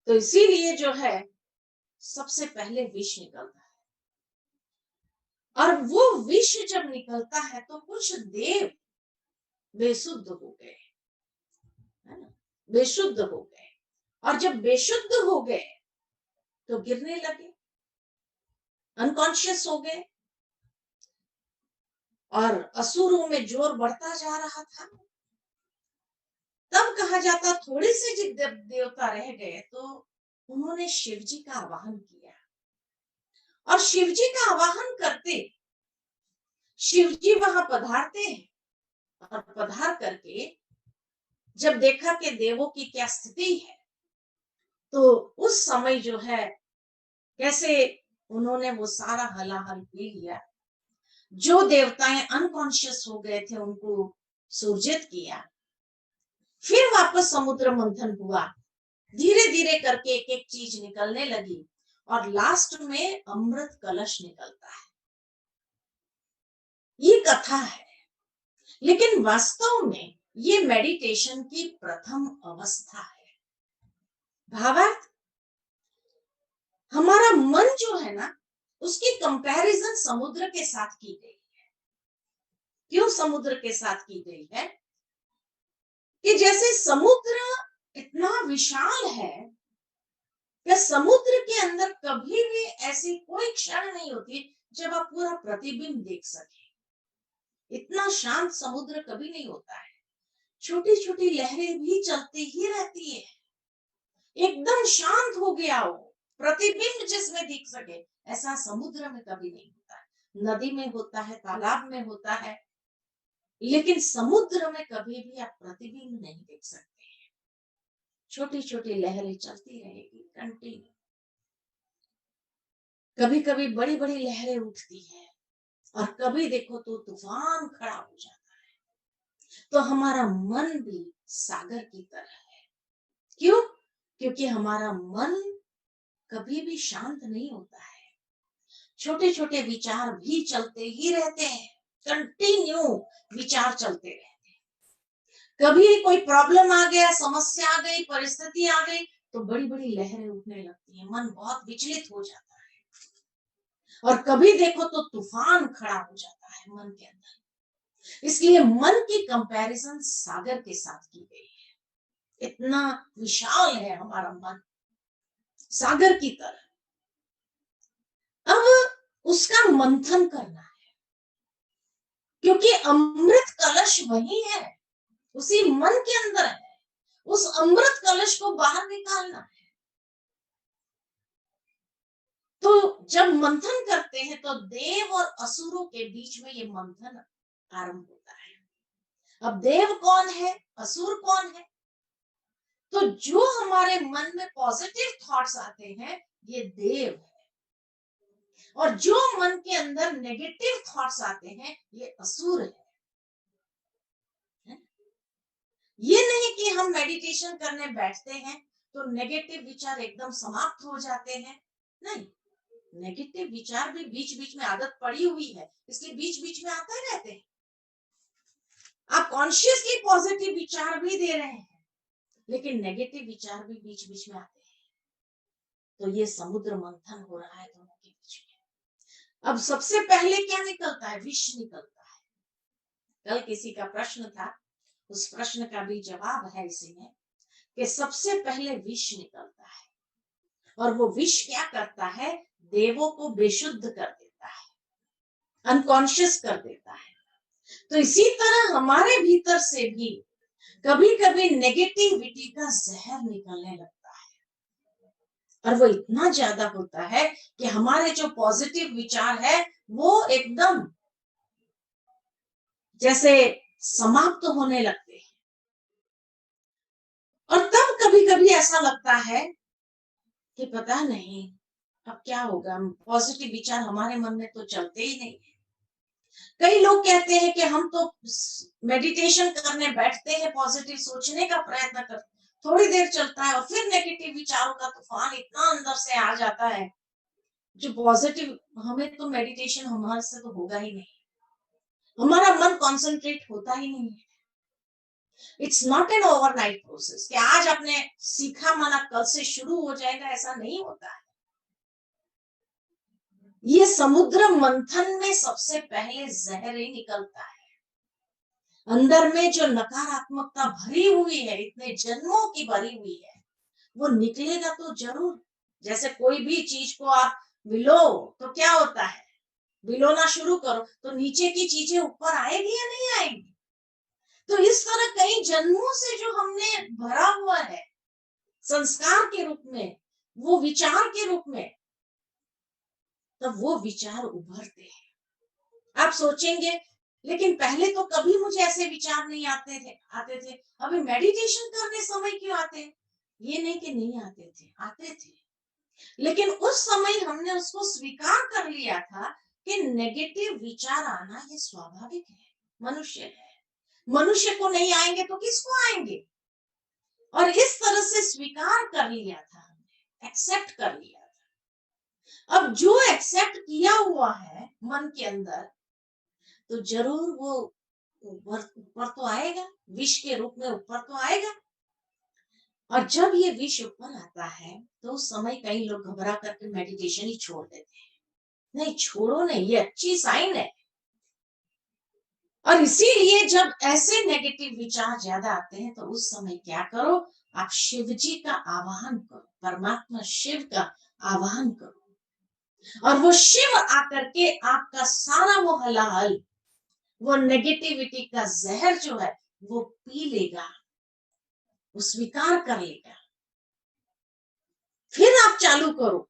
तो इसीलिए जो है सबसे पहले विष निकलता है। और वो विष जब निकलता है तो कुछ देव बेशुद्ध हो गए, है ना, बेशुद्ध हो गए। और जब बेशुद्ध हो गए तो गिरने लगे, अनकॉन्शियस हो गए, और असुरों में जोर बढ़ता जा रहा था। तब कहा जाता थोड़े से जो देवता रह गए तो उन्होंने शिव जी का आवाहन किया, और शिव जी का आवाहन करते शिव जी वहां पधारते हैं, और पधार करके जब देखा कि देवों की क्या स्थिति है, तो उस समय जो है कैसे उन्होंने वो सारा हलाहल पी लिया, जो देवताएं अनकॉन्शियस हो गए थे उनको सुरजित किया, फिर वापस समुद्र मंथन हुआ, धीरे धीरे करके एक एक चीज निकलने लगी और लास्ट में अमृत कलश निकलता है। ये कथा है, लेकिन वास्तव में ये मेडिटेशन की प्रथम अवस्था है। भावार्थ, हमारा मन जो है ना, उसकी कंपैरिजन समुद्र के साथ की गई है। क्यों समुद्र के साथ की गई है? कि जैसे समुद्र इतना विशाल है कि समुद्र के अंदर कभी भी ऐसी कोई क्षण नहीं होती जब आप पूरा प्रतिबिंब देख सके। इतना शांत समुद्र कभी नहीं होता है। छोटी छोटी लहरें भी चलती ही रहती है, एकदम शांत हो गया हो, प्रतिबिंब जिसमें दिख सके, ऐसा समुद्र में कभी नहीं होता है। नदी में होता है, तालाब में होता है, लेकिन समुद्र में कभी भी आप प्रतिबिंब नहीं देख सकते। छोटी छोटी लहरें चलती रहेगी कंटिन्यू। कभी कभी बड़ी बड़ी लहरें उठती है और कभी देखो तो तूफान खड़ा हो जाता है। तो हमारा मन भी सागर की तरह है। क्यों? क्योंकि हमारा मन कभी भी शांत नहीं होता है। छोटे छोटे विचार भी चलते ही रहते हैं, कंटिन्यू विचार चलते रहते हैं। कभी कोई प्रॉब्लम आ गया, समस्या आ गई, परिस्थिति आ गई, तो बड़ी बड़ी लहरें उठने लगती हैं, मन बहुत विचलित हो जाता है। और कभी देखो तो तूफान खड़ा हो जाता है मन के अंदर। इसलिए मन की कंपैरिजन सागर के साथ की गई है। इतना विशाल है हमारा मन, सागर की तरह। अब उसका मंथन करना है, क्योंकि अमृत कलश वही है, उसी मन के अंदर है। उस अमृत कलश को बाहर निकालना है। तो जब मंथन करते हैं तो देव और असुरों के बीच में ये मंथन आरंभ होता है। अब देव कौन है, असुर कौन है? तो जो हमारे मन में पॉजिटिव थॉट्स आते हैं, ये देव है, और जो मन के अंदर नेगेटिव थॉट्स आते हैं, ये असुर है। ये नहीं कि हम मेडिटेशन करने बैठते हैं तो नेगेटिव विचार एकदम समाप्त हो जाते हैं। नहीं, नेगेटिव विचार भी बीच बीच में, आदत पड़ी हुई है इसलिए बीच बीच में आते रहते हैं। आप कॉन्शियसली पॉजिटिव विचार भी दे रहे हैं, लेकिन नेगेटिव विचार भी बीच बीच में आते हैं। तो ये समुद्र मंथन हो रहा है दोनों के बीच में। अब सबसे पहले क्या निकलता है? विष निकलता है। कल किसी का प्रश्न था, उस प्रश्न का भी जवाब है इसमें कि सबसे पहले विष निकलता है, और वो विष क्या करता है? देवों को बेशुद्ध कर देता है, अनकॉन्शियस कर देता है। तो इसी तरह हमारे भीतर से भी कभी कभी नेगेटिविटी का जहर निकलने लगता है, और वो इतना ज्यादा होता है कि हमारे जो पॉजिटिव विचार है वो एकदम जैसे समाप्त होने लगते हैं। और तब कभी कभी ऐसा लगता है कि पता नहीं अब क्या होगा, पॉजिटिव विचार हमारे मन में तो चलते ही नहीं। कई लोग कहते हैं कि हम तो मेडिटेशन करने बैठते हैं, पॉजिटिव सोचने का प्रयत्न करते, थोड़ी देर चलता है और फिर नेगेटिव विचारों का तूफान इतना अंदर से आ जाता है। जो पॉजिटिव, हमें तो मेडिटेशन हमारे से तो होगा ही नहीं, हमारा मन कंसंट्रेट होता ही नहीं है। It's not an overnight process कि आज आपने सीखा माना कल से शुरू हो जाएगा, ऐसा नहीं होता है। ये समुद्र मंथन में सबसे पहले जहर ही निकलता है। अंदर में जो नकारात्मकता भरी हुई है, इतने जन्मों की भरी हुई है, वो निकलेगा तो जरूर। जैसे कोई भी चीज को आप विलो तो क्या होता है, विलोना शुरू करो तो नीचे की चीजें ऊपर आएगी या नहीं आएगी? तो इस तरह कई जन्मों से जो हमने भरा हुआ है संस्कार के रूप में, वो विचार के रूप में, तब वो विचार उभरते हैं। आप सोचेंगे लेकिन पहले तो कभी मुझे ऐसे विचार नहीं आते थे, अभी मेडिटेशन करने समय क्यों आते हैं? ये नहीं कि नहीं आते थे, आते थे। लेकिन उस समय हमने उसको स्वीकार कर लिया था कि नेगेटिव विचार आना ये स्वाभाविक है, मनुष्य है। मनुष्य को नहीं आएंगे तो किसको आएंगे? और इस तरह से स्वीकार कर लिया था हमने, एक्सेप्ट कर लिया था। अब जो एक्सेप्ट किया हुआ है मन के अंदर, तो जरूर वो ऊपर ऊपर तो आएगा, विष के रूप में ऊपर तो आएगा। और जब ये विष ऊपर आता है तो उस समय कई लोग घबरा करके मेडिटेशन ही छोड़ देते हैं। नहीं, छोड़ो नहीं, ये अच्छी साइन है। और इसीलिए जब ऐसे नेगेटिव विचार ज्यादा आते हैं तो उस समय क्या करो, आप शिव जी का आवाहन करो, परमात्मा शिव का आवाहन करो, और वो शिव आकर के आपका सारा वो हलाहल, वो नेगेटिविटी का जहर जो है वो पी लेगा, वो स्वीकार कर लेगा। फिर आप चालू करो,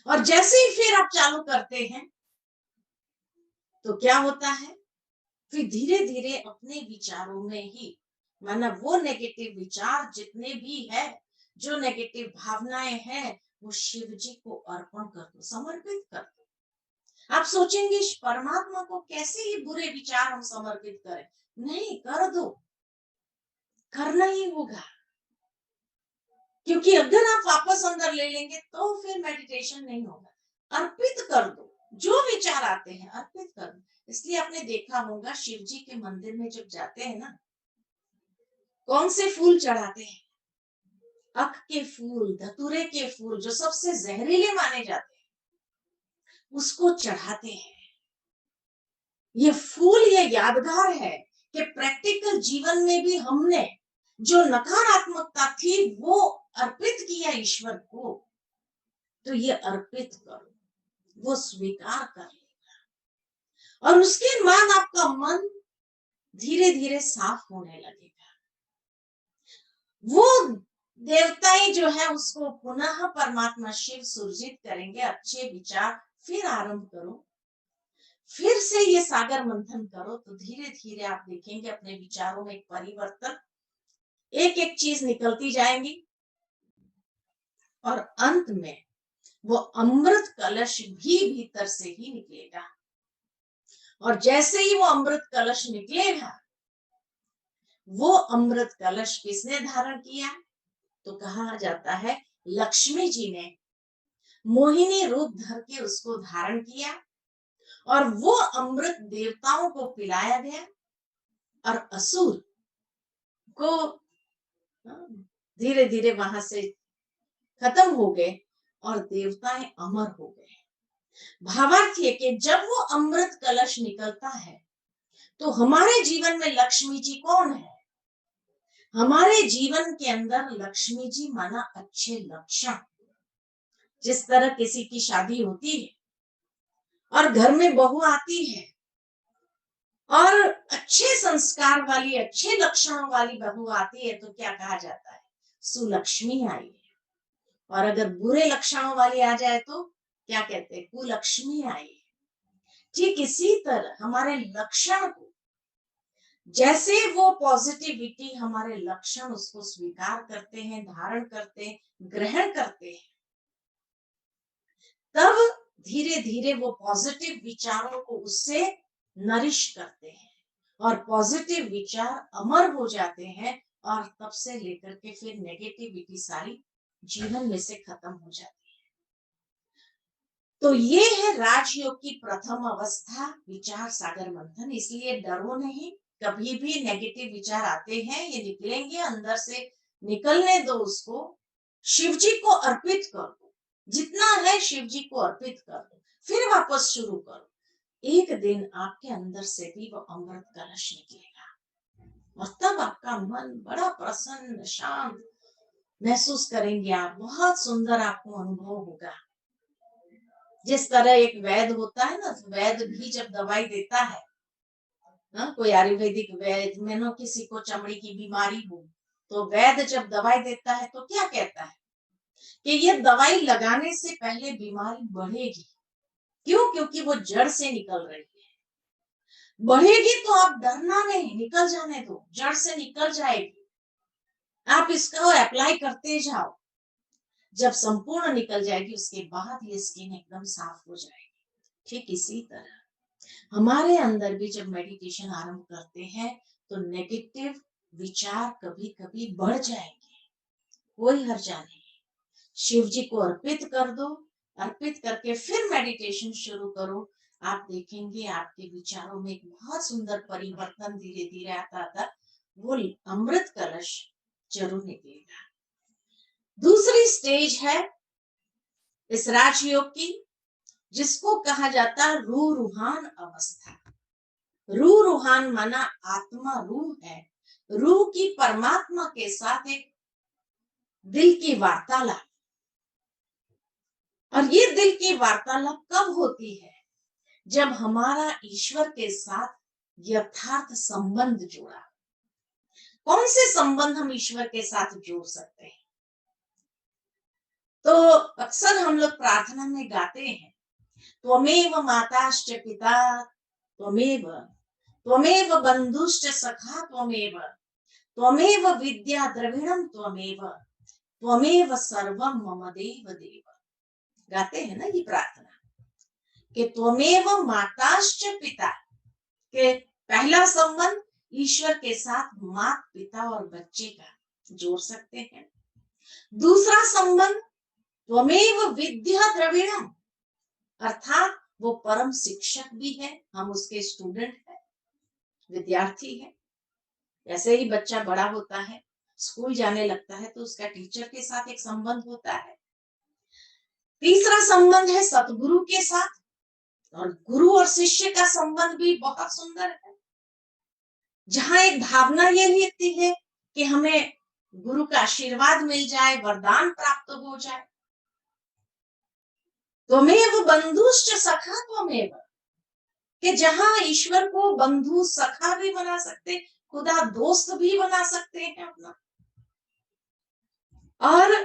और जैसे ही फिर आप चालू करते हैं तो क्या होता है, फिर धीरे धीरे अपने विचारों में ही, माना वो नेगेटिव विचार जितने भी है, जो नेगेटिव भावनाएं हैं, वो शिव जी को अर्पण कर दो, समर्पित कर दो। आप सोचेंगे परमात्मा को कैसे ही बुरे विचार हम समर्पित करें? नहीं, कर दो, करना ही होगा। क्योंकि अगर आप वापस अंदर ले लेंगे तो फिर मेडिटेशन नहीं होगा। अर्पित कर दो, जो विचार आते हैं अर्पित कर दो। इसलिए आपने देखा होगा शिव जी के मंदिर में जब जाते हैं ना, कौन से फूल चढ़ाते हैं? अख के फूल, धतूरे के फूल, जो सबसे जहरीले माने जाते हैं, उसको चढ़ाते हैं। ये फूल ये यादगार है कि प्रैक्टिकल जीवन में भी हमने जो नकारात्मकता थी वो अर्पित किया ईश्वर को, तो ये अर्पित करो, वो स्वीकार कर लेगा। और उसके बाद आपका मन धीरे धीरे साफ होने लगेगा। वो देवताएं जो है उसको पुनः परमात्मा शिव सुरजित करेंगे। अच्छे विचार फिर आरंभ करो, फिर से ये सागर मंथन करो, तो धीरे धीरे आप देखेंगे अपने विचारों में एक परिवर्तन, एक एक चीज निकलती जाएंगी, और अंत में वो अमृत कलश भी भीतर से ही निकलेगा। और जैसे ही वो अमृत कलश निकलेगा, वो अमृत कलश किसने धारण किया? तो कहा जाता है लक्ष्मी जी ने मोहिनी रूप धर के उसको धारण किया, और वो अमृत देवताओं को पिलाया गया, और असुर को धीरे धीरे वहां से खत्म हो गए, और देवताएं अमर हो गए। भावार्थ है कि जब वो अमृत कलश निकलता है तो हमारे जीवन में लक्ष्मी जी कौन है? हमारे जीवन के अंदर लक्ष्मी जी माना अच्छे लक्षण। जिस तरह किसी की शादी होती है और घर में बहू आती है और अच्छे संस्कार वाली, अच्छे लक्षणों वाली बहू आती है, तो क्या कहा जाता है? सुलक्ष्मी आई है। और अगर बुरे लक्षणों वाली आ जाए तो क्या कहते हैं? कुलक्ष्मी आई है। ठीक इसी तरह हमारे लक्षण को, जैसे वो पॉजिटिविटी हमारे लक्षण उसको स्वीकार करते हैं, धारण करते हैं, ग्रहण करते हैं, तब धीरे धीरे वो पॉजिटिव विचारों को उससे नरिश करते हैं, और पॉजिटिव विचार अमर हो जाते हैं, और तब से लेकर के फिर नेगेटिविटी सारी जीवन में से खत्म हो जाती है। तो ये है राजयोग की प्रथम अवस्था, विचार सागर मंथन। इसलिए डरो नहीं, कभी भी नेगेटिव विचार आते हैं, ये निकलेंगे, अंदर से निकलने दो उसको, शिव जी को अर्पित कर दो, जितना है शिव जी को अर्पित कर दो, फिर वापस शुरू करो। एक दिन आपके अंदर से भी वो अमृत कलश निकलेगा, और तब आपका मन बड़ा प्रसन्न शांत महसूस करेंगे आप, बहुत सुंदर आपको अनुभव होगा। जिस तरह एक वैद्य होता है ना, वैद्य भी जब दवाई देता है, कोई आयुर्वेदिक वैद्य, मानो किसी को चमड़ी की बीमारी हो, तो वैद्य जब दवाई देता है तो क्या कहता है कि ये दवाई लगाने से पहले बीमारी बढ़ेगी। क्यों? क्योंकि वो जड़ से निकल रही है। बढ़ेगी तो आप डरना नहीं, निकल जाने दो, जड़ से निकल जाएगी। आप इसको अप्लाई करते जाओ, जब संपूर्ण निकल जाएगी उसके बाद ये स्किन एकदम साफ हो जाएगी। ठीक इसी तरह हमारे अंदर भी जब मेडिटेशन आरंभ करते हैं तो नेगेटिव विचार कभी कभी बढ़ जाएंगे, कोई हर्जा नहीं। शिव जी को अर्पित कर दो, अर्पित करके फिर मेडिटेशन शुरू करो। आप देखेंगे आपके विचारों में एक बहुत सुंदर परिवर्तन धीरे धीरे आता आता वो अमृत कलश जरूर निकलेगा। दूसरी स्टेज है इस राजयोग की, जिसको कहा जाता है रूह रूहान अवस्था। रूह रूहान माना आत्मा रूह है, रूह की परमात्मा के साथ एक दिल की वार्तालाप। और ये दिल की वार्तालाप कब होती है? जब हमारा ईश्वर के साथ यथार्थ संबंध जुड़ा। कौन से संबंध हम ईश्वर के साथ जोड़ सकते हैं? तो अक्सर हम लोग प्रार्थना में गाते हैं, त्वमेव माताश्च पिता त्वमेव, त्वमेव बंधुश्च सखा त्वमेव, त्वमेव विद्या द्रविणम त्वमेव, त्वमेव सर्वम मम देव देव। गाते हैं ना ये प्रार्थना कि त्वमेव माताश्च पिता, के पहला संबंध ईश्वर के साथ माता पिता और बच्चे का जोड़ सकते हैं। दूसरा संबंध त्वमेव विद्या द्रविणम, अर्थात वो परम शिक्षक भी है, हम उसके स्टूडेंट हैं, विद्यार्थी है। जैसे ही बच्चा बड़ा होता है, स्कूल जाने लगता है, तो उसका टीचर के साथ एक संबंध होता है। तीसरा संबंध है सतगुरु के साथ, और गुरु और शिष्य का संबंध भी बहुत सुंदर है, जहां एक भावना ये रहती है कि हमें गुरु का आशीर्वाद मिल जाए, वरदान प्राप्त हो जाए। त्वमेव बंधुश्च सखा त्वमेव, कि जहां ईश्वर को बंधु सखा भी बना सकते, खुदा दोस्त भी बना सकते हैं अपना, और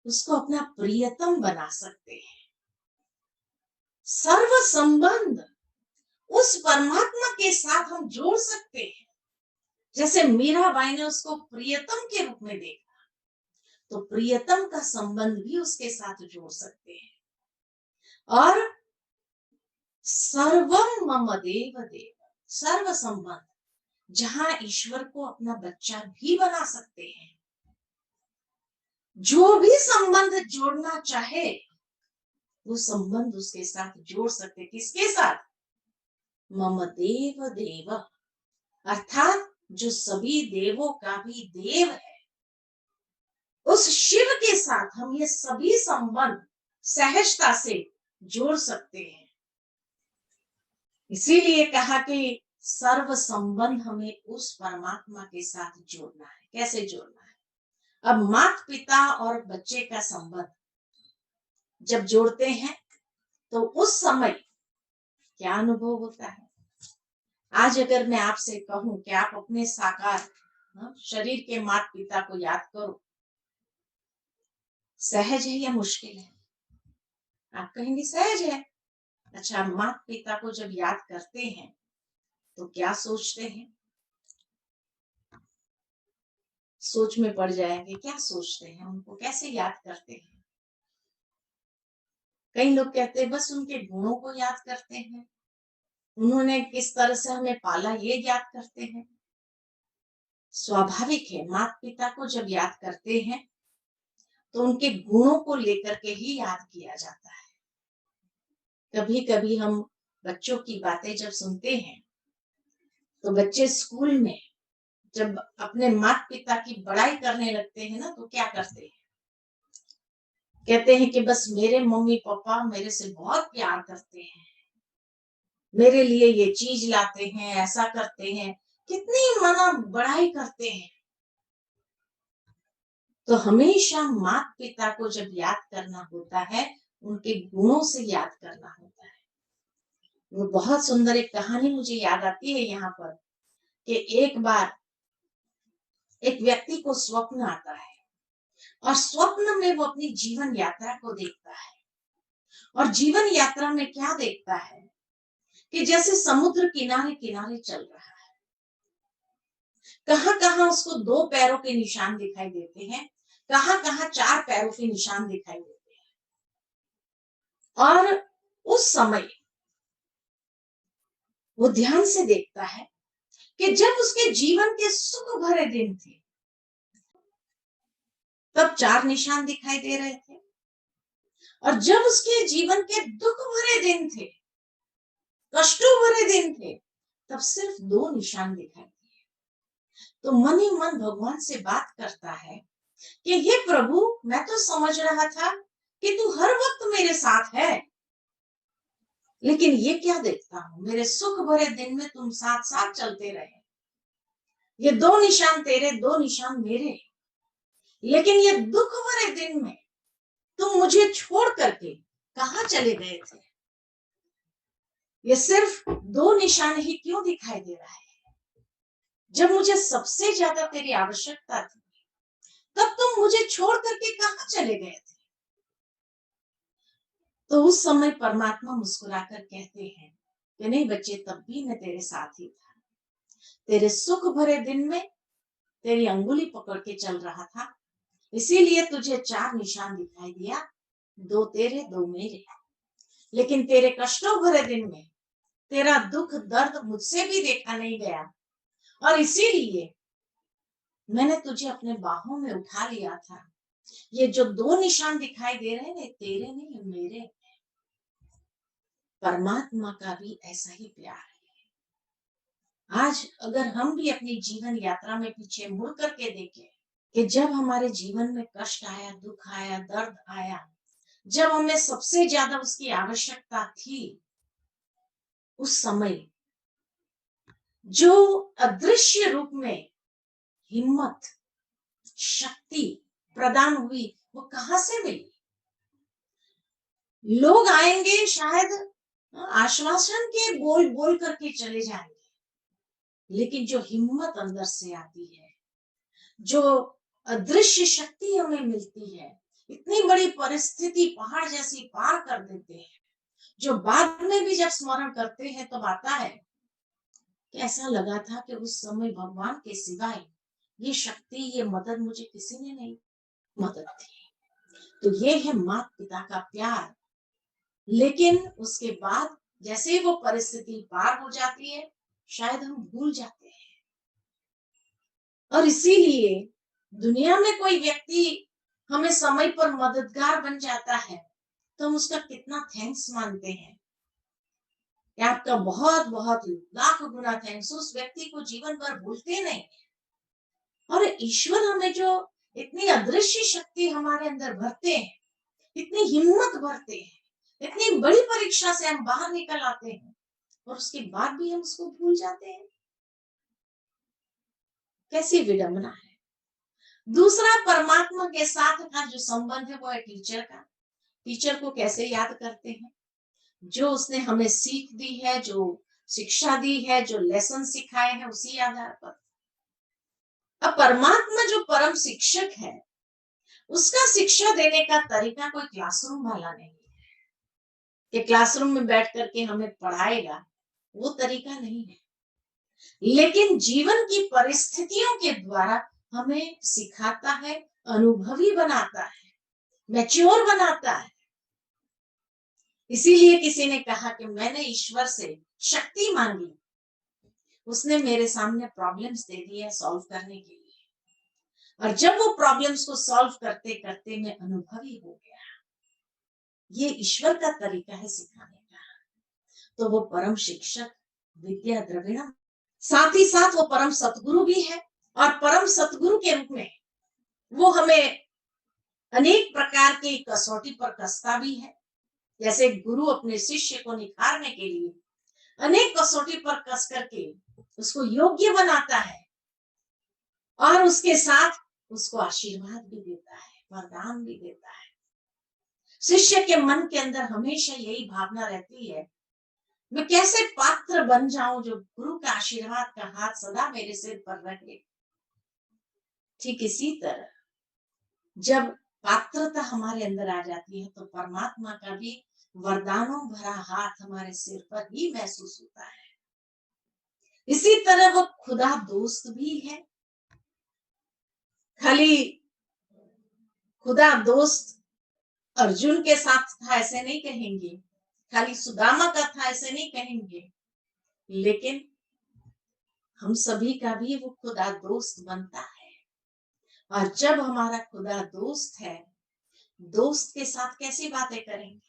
उसको अपना प्रियतम बना सकते हैं। सर्व संबंध उस परमात्मा के साथ हम जोड़ सकते हैं। जैसे मीराबाई ने उसको प्रियतम के रूप में देखा, तो प्रियतम का संबंध भी उसके साथ जोड़ सकते हैं। और सर्वम मम देव देव, सर्व संबंध, जहां ईश्वर को अपना बच्चा भी बना सकते हैं। जो भी संबंध जोड़ना चाहे वो संबंध उसके साथ जोड़ सकते। किसके साथ? मम देव देव, अर्थात जो सभी देवों का भी देव है, उस शिव के साथ हम ये सभी संबंध सहजता से जोड़ सकते हैं। इसीलिए कहा कि सर्व संबंध हमें उस परमात्मा के साथ जोड़ना है। कैसे जोड़ना है? अब माता पिता और बच्चे का संबंध जब जोड़ते हैं तो उस समय क्या अनुभव होता है? आज अगर मैं आपसे कहूं कि आप अपने साकार शरीर के माता पिता को याद करो, सहज है या मुश्किल है? आप कहेंगे सहज है। अच्छा, माता पिता को जब याद करते हैं तो क्या सोचते हैं? सोच में पड़ जाएंगे, क्या सोचते हैं, उनको कैसे याद करते हैं? कई लोग कहते हैं बस उनके गुणों को याद करते हैं, उन्होंने किस तरह से हमें पाला ये याद करते हैं। स्वाभाविक है, माता पिता को जब याद करते हैं तो उनके गुणों को लेकर के ही याद किया जाता है। कभी कभी हम बच्चों की बातें जब सुनते हैं तो बच्चे स्कूल में जब अपने माता पिता की बड़ाई करने लगते हैं ना, तो क्या करते हैं? कहते हैं कि बस मेरे मम्मी पापा मेरे से बहुत प्यार करते हैं, मेरे लिए ये चीज लाते हैं, ऐसा करते हैं, कितनी मना बड़ाई करते हैं। तो हमेशा माता पिता को जब याद करना होता है, उनके गुणों से याद करना होता है। वो बहुत सुंदर एक कहानी मुझे याद आती है यहाँ पर, कि एक बार एक व्यक्ति को स्वप्न आता है, और स्वप्न में वो अपनी जीवन यात्रा को देखता है। और जीवन यात्रा में क्या देखता है कि जैसे समुद्र किनारे किनारे चल रहा है, कहां कहां उसको दो पैरों के निशान दिखाई देते हैं, कहाँ कहाँ 4 पैरों के निशान दिखाई देते हैं। और उस समय वो ध्यान से देखता है कि जब उसके जीवन के सुख भरे दिन थे, तब 4 निशान दिखाई दे रहे थे, और जब उसके जीवन के दुख भरे दिन थे, कष्टों भरे दिन थे, तब सिर्फ 2 निशान दिखाई दिए। तो मन ही मन भगवान से बात करता है कि हे प्रभु, मैं तो समझ रहा था कि तू हर वक्त मेरे साथ है, लेकिन ये क्या देखता हूं, मेरे सुख भरे दिन में तुम साथ साथ चलते रहे। ये 2 निशान तेरे, 2 निशान मेरे, लेकिन ये दुख भरे दिन में तुम मुझे छोड़ करके कहां चले गए थे। ये सिर्फ 2 निशान ही क्यों दिखाई दे रहा है, जब मुझे सबसे ज्यादा तेरी आवश्यकता थी, तब तुम मुझे छोड़ करके कहां चले गए थे। तो उस समय परमात्मा मुस्कुराकर कहते हैं कि नहीं बच्चे, तब भी मैं तेरे साथ ही था। तेरे सुख भरे दिन में तेरी अंगुली पकड़ के चल रहा था, इसीलिए तुझे 4 निशान दिखाई दिया, 2 तेरे 2 मेरे। लेकिन तेरे कष्टों भरे दिन में तेरा दुख दर्द मुझसे भी देखा नहीं गया, और इसीलिए मैंने तुझे अपने बाहों में उठा लिया था। ये जो 2 निशान दिखाई दे रहे हैं, तेरे नहीं मेरे। परमात्मा का भी ऐसा ही प्यार है। आज अगर हम भी अपनी जीवन यात्रा में पीछे मुड़ करके देखें कि जब हमारे जीवन में कष्ट आया, दुख आया, दर्द आया, जब हमें सबसे ज्यादा उसकी आवश्यकता थी, उस समय जो अदृश्य रूप में हिम्मत, शक्ति प्रदान हुई, वो कहां से मिली। लोग आएंगे शायद, आश्वासन के बोल बोल करके चले जाएंगे, लेकिन जो हिम्मत अंदर से आती है, जो अदृश्य शक्ति हमें मिलती है, इतनी बड़ी परिस्थिति पहाड़ जैसी पार कर देते हैं, जो बाद में भी जब स्मरण करते हैं तब आता है कि ऐसा लगा था कि उस समय भगवान के सिवाय ये शक्ति, ये मदद मुझे किसी ने नहीं मदद दी। तो ये है माता पिता का प्यार। लेकिन उसके बाद जैसे ही वो परिस्थिति पार हो जाती है, शायद हम भूल जाते हैं। और इसीलिए दुनिया में कोई व्यक्ति हमें समय पर मददगार बन जाता है, तो हम उसका कितना थैंक्स मानते हैं कि आपका बहुत बहुत लाख गुना थैंक्स। उस व्यक्ति को जीवन भर भूलते नहीं। और ईश्वर हमें जो इतनी अदृश्य शक्ति हमारे अंदर भरते हैं, इतनी हिम्मत भरते हैं, इतनी बड़ी परीक्षा से हम बाहर निकल आते हैं, और उसके बाद भी हम उसको भूल जाते हैं। कैसी विडंबना है। दूसरा, परमात्मा के साथ का जो संबंध है वो है टीचर का। टीचर को कैसे याद करते हैं, जो उसने हमें सीख दी है, जो शिक्षा दी है, जो लेसन सिखाए हैं, उसी आधार पर। अब परमात्मा जो परम शिक्षक है, उसका शिक्षा देने का तरीका कोई क्लासरूम वाला नहीं है कि क्लासरूम में बैठ करके हमें पढ़ाएगा, वो तरीका नहीं है। लेकिन जीवन की परिस्थितियों के द्वारा हमें सिखाता है, अनुभवी बनाता है, मैच्योर बनाता है। इसीलिए किसी ने कहा कि मैंने ईश्वर से शक्ति मांगी, उसने मेरे सामने प्रॉब्लम्स दे दिए सॉल्व करने के लिए, और जब वो प्रॉब्लम्स को सॉल्व करते करते मैं अनुभवी हो गया। ये ईश्वर का तरीका है सिखाने का। तो वो परम शिक्षक, विद्या द्रविणम, साथ ही साथ वो परम सतगुरु भी है। और परम सतगुरु के रूप में वो हमें अनेक प्रकार की कसौटी पर कसता भी है। जैसे गुरु अपने शिष्य को निखारने के लिए अनेक कसौटी पर कस करके उसको योग्य बनाता है, और उसके साथ उसको आशीर्वाद भी देता है, वरदान भी देता है। शिष्य के मन के अंदर हमेशा यही भावना रहती है, मैं कैसे पात्र बन जाऊं जो गुरु का आशीर्वाद का हाथ सदा मेरे सिर पर रखे। ठीक इसी तरह जब पात्रता हमारे अंदर आ जाती है, तो परमात्मा का भी वरदानों भरा हाथ हमारे सिर पर ही महसूस होता है। इसी तरह वो खुदा दोस्त भी है। खाली खुदा दोस्त अर्जुन के साथ था ऐसे नहीं कहेंगे, खाली सुदामा का था ऐसे नहीं कहेंगे, लेकिन हम सभी का भी वो खुदा दोस्त बनता है। और जब हमारा खुदा दोस्त है, दोस्त के साथ कैसी बातें करेंगे,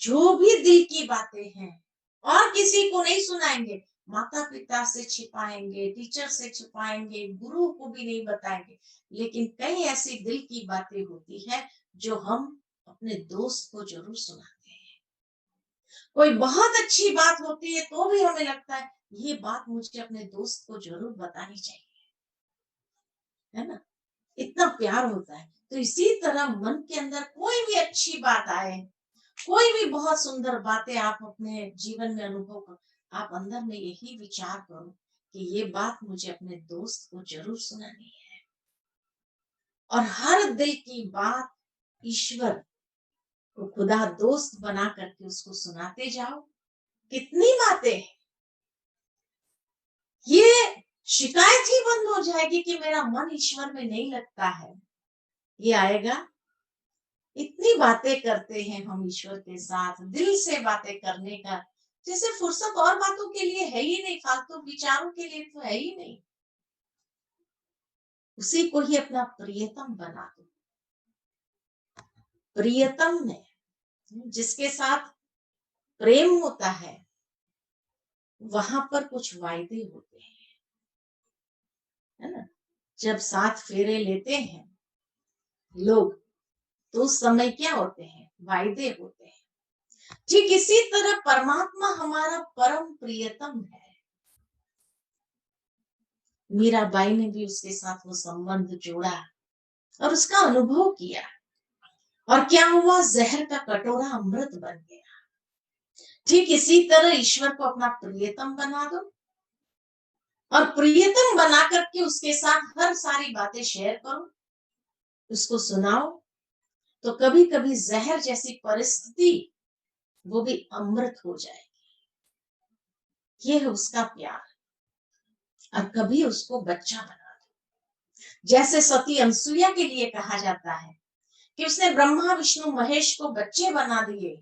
जो भी दिल की बातें हैं, और किसी को नहीं सुनाएंगे, माता पिता से छिपाएंगे, टीचर से छिपाएंगे, गुरु को भी नहीं बताएंगे, लेकिन कई ऐसी दिल की बातें होती है जो हम अपने दोस्त को जरूर सुनाते हैं। कोई बहुत अच्छी बात होती है तो भी हमें लगता है ये बात मुझे अपने दोस्त को जरूर बतानी चाहिए, है ना? इतना प्यार होता है। तो इसी तरह मन के अंदर कोई भी अच्छी बात आए, कोई भी बहुत सुंदर बातें आप अपने जीवन में अनुभव करो, आप अंदर में यही विचार करो कि ये बात मुझे अपने दोस्त को जरूर सुनानी है। और हर दिल की बात ईश्वर को खुदा दोस्त बना करके उसको सुनाते जाओ। कितनी बातें हैं, ये शिकायत ही बंद हो जाएगी कि मेरा मन ईश्वर में नहीं लगता है, ये आएगा। इतनी बातें करते हैं हम ईश्वर के साथ, दिल से बातें करने का जैसे फुर्सत और बातों के लिए है ही नहीं, फालतू विचारों के लिए तो है ही नहीं। उसी को ही अपना प्रियतम बना दो। प्रियतम में जिसके साथ प्रेम होता है, वहां पर कुछ वायदे होते हैं, है ना? जब 7 फेरे लेते हैं लोग, तो उस समय क्या होते हैं? वायदे होते हैं। ठीक इसी तरह परमात्मा हमारा परम प्रियतम है। मीराबाई ने भी उसके साथ वो संबंध जोड़ा और उसका अनुभव किया, और क्या हुआ? जहर का कटोरा अमृत बन गया। ठीक इसी तरह ईश्वर को अपना प्रियतम बना दो, और प्रियतम बना करके उसके साथ हर सारी बातें शेयर करो, उसको सुनाओ, तो कभी कभी जहर जैसी परिस्थिति वो भी अमृत हो जाएगी। ये है उसका प्यार। और कभी उसको बच्चा बना दो, जैसे सती अनसुईया के लिए कहा जाता है कि उसने ब्रह्मा विष्णु महेश को बच्चे बना दिए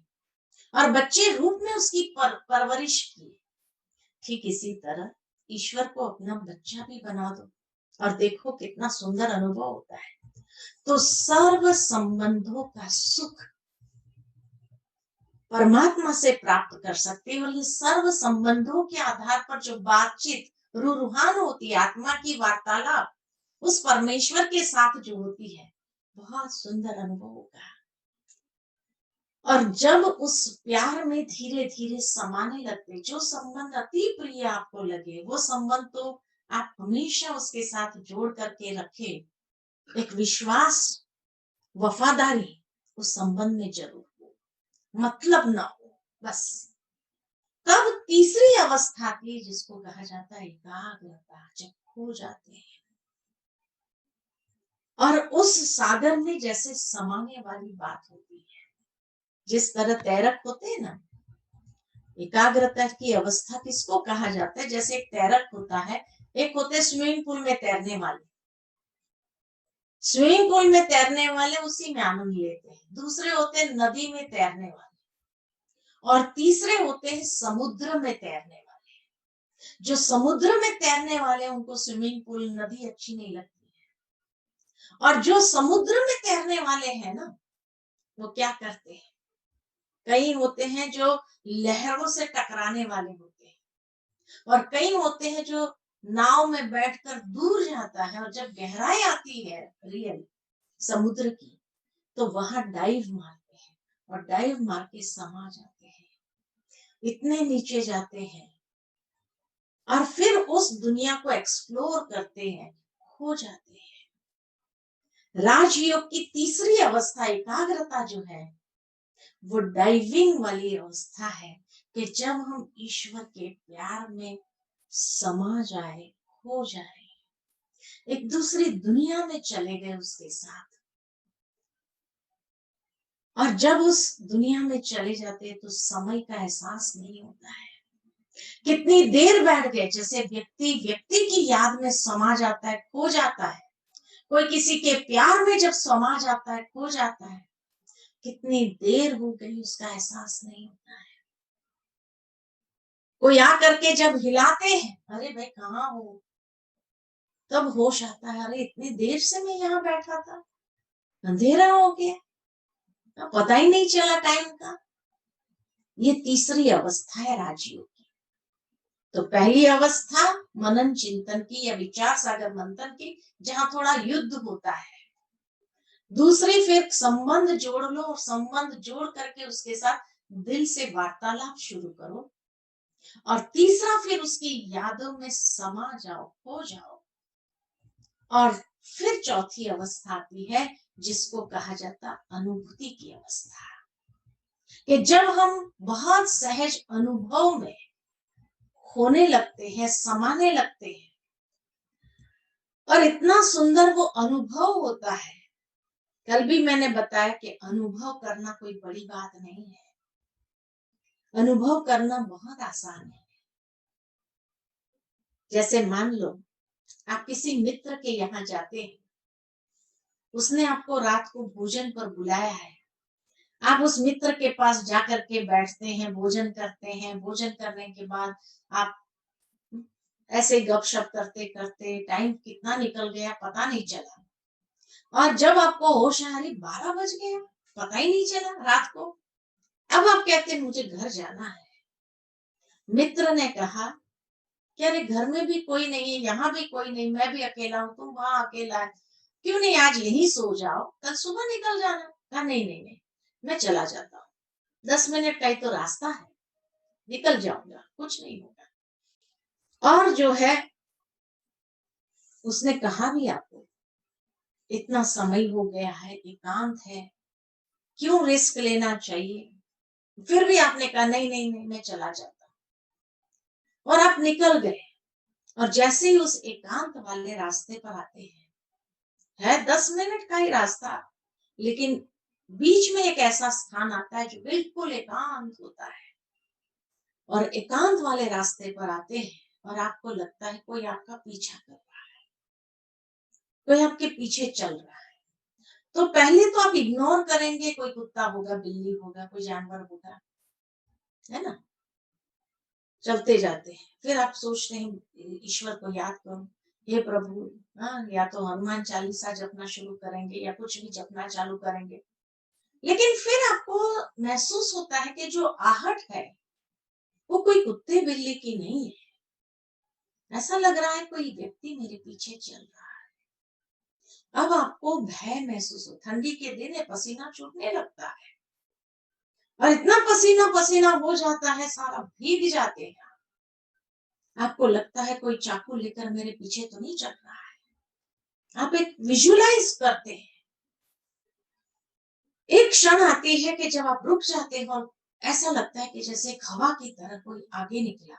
और बच्चे रूप में उसकी परवरिश की। ठीक इसी तरह ईश्वर को अपना बच्चा भी बना दो, और देखो कितना सुंदर अनुभव होता है। तो सर्व संबंधों का सुख परमात्मा से प्राप्त कर सकते हैं। और ये सर्व संबंधों के आधार पर जो बातचीत रूहान होती है, आत्मा की वार्तालाप उस परमेश्वर के साथ जो होती है, बहुत सुंदर अनुभव होगा। और जब उस प्यार में धीरे धीरे समाने लगते, जो संबंध अति प्रिय आपको लगे, वो संबंध तो आप हमेशा उसके साथ जोड़ करके रखे। एक विश्वास, वफादारी उस संबंध में जरूर हो, मतलब ना हो बस। तब तीसरी अवस्था आती है जिसको कहा जाता है एकाग्रता, जब खो जाते हैं और उस सागर में जैसे समाने वाली बात होती है। जिस तरह तैरक होते हैं ना, एकाग्रता की अवस्था किसको कहा जाता है? जैसे एक तैरक होता है, एक होते हैं स्विमिंग पूल में तैरने वाले। स्विमिंग पूल में तैरने वाले उसी में आनंद लेते हैं, दूसरे होते हैं नदी में तैरने वाले, और तीसरे होते हैं समुद्र में तैरने वाले। जो समुद्र में तैरने वाले उनको स्विमिंग पूल, नदी अच्छी नहीं लगती है। और जो समुद्र में तैरने वाले हैं ना, वो क्या करते हैं? कई होते हैं जो लहरों से टकराने वाले होते हैं, और कई होते हैं जो नाव में बैठकर दूर जाता है, और जब गहराई आती है रियल समुद्र की, तो वहां डाइव मारते हैं और डाइव मार के समा जाते हैं, इतने नीचे जाते हैं, और फिर उस दुनिया को एक्सप्लोर करते हैं, खो जाते हैं। राजयोग की तीसरी अवस्था एकाग्रता जो है, वो डाइविंग वाली अवस्था है कि जब हम ईश्वर के प्यार में समा जाए, खो जाए, एक दूसरी दुनिया में चले गए उसके साथ। और जब उस दुनिया में चले जाते हैं तो समय का एहसास नहीं होता है, कितनी देर बैठ गए, जैसे व्यक्ति व्यक्ति की याद में समा जाता है, खो जाता है, कोई किसी के प्यार में जब समा जाता है, खो जाता है, कितनी देर हो गई उसका एहसास नहीं होता है। कोई आकर के जब हिलाते हैं, अरे भाई कहाँ हो, तब होश आता है, अरे इतनी देर से मैं यहाँ बैठा था, अंधेरा हो गया, पता ही नहीं चला टाइम का। ये तीसरी अवस्था है राजयोग की। तो पहली अवस्था मनन चिंतन की या विचार सागर मंथन की, जहां थोड़ा युद्ध होता है। दूसरी फिर संबंध जोड़ लो, और संबंध जोड़ करके उसके साथ दिल से वार्तालाप शुरू करो। और तीसरा फिर उसकी यादों में समा जाओ, खो जाओ। और फिर चौथी अवस्था आती है जिसको कहा जाता अनुभूति की अवस्था, कि जब हम बहुत सहज अनुभव में होने लगते हैं, समाने लगते हैं, और इतना सुंदर वो अनुभव होता है। कल भी मैंने बताया कि अनुभव करना कोई बड़ी बात नहीं है, अनुभव करना बहुत आसान है। जैसे मान लो आप किसी मित्र के यहाँ जाते हैं, उसने आपको रात को भोजन पर बुलाया है, आप उस मित्र के पास जाकर के बैठते हैं, भोजन करते हैं, भोजन करने के बाद आप ऐसे गपशप करते करते टाइम कितना निकल गया पता नहीं चला, और जब आपको होश आया, अरे 12 बज गया, पता ही नहीं चला रात को। अब आप कहते हैं मुझे घर जाना है। मित्र ने कहा कि अरे घर में भी कोई नहीं है, यहाँ भी कोई नहीं, मैं भी अकेला हूँ, तुम वहां अकेला है, क्यों नहीं आज यहीं सो जाओ, कल सुबह निकल जाना। कहा नहीं नहीं नहीं, मैं चला जाता हूँ, 10 मिनट का ही तो रास्ता है, निकल जाऊंगा, कुछ नहीं होगा। और जो है उसने कहा भी आपको इतना समय हो गया है, एकांत है, क्यों रिस्क लेना चाहिए, फिर भी आपने कहा नहीं नहीं नहीं मैं चला जाता हूं, और आप निकल गए। और जैसे ही उस एकांत वाले रास्ते पर आते हैं, है 10 मिनट का ही रास्ता, लेकिन बीच में एक ऐसा स्थान आता है जो बिल्कुल एकांत होता है, और एकांत वाले रास्ते पर आते हैं और आपको लगता है कोई आपका पीछा कर रहा है, कोई आपके पीछे चल रहा है। तो पहले तो आप इग्नोर करेंगे, कोई कुत्ता होगा, बिल्ली होगा, कोई जानवर होगा, है ना, चलते जाते हैं। फिर आप सोचते हैं ईश्वर को याद करो, हे प्रभु, हाँ, या तो हनुमान चालीसा जपना शुरू करेंगे या कुछ भी जपना चालू करेंगे। लेकिन फिर आपको महसूस होता है कि जो आहट है वो कोई कुत्ते बिल्ली की नहीं है, ऐसा लग रहा है कोई व्यक्ति मेरे पीछे चल रहा है। अब आपको भय महसूस हो, ठंडी के दिन है, पसीना छूटने लगता है, और इतना पसीना पसीना हो जाता है, सारा भीग जाते हैं। आपको लगता है कोई चाकू लेकर मेरे पीछे तो नहीं चल रहा है। आप एक विजुलाइज करते हैं। एक क्षण आती है कि जब आप रुक जाते हैं और ऐसा लगता है कि जैसे हवा की तरह कोई आगे निकला।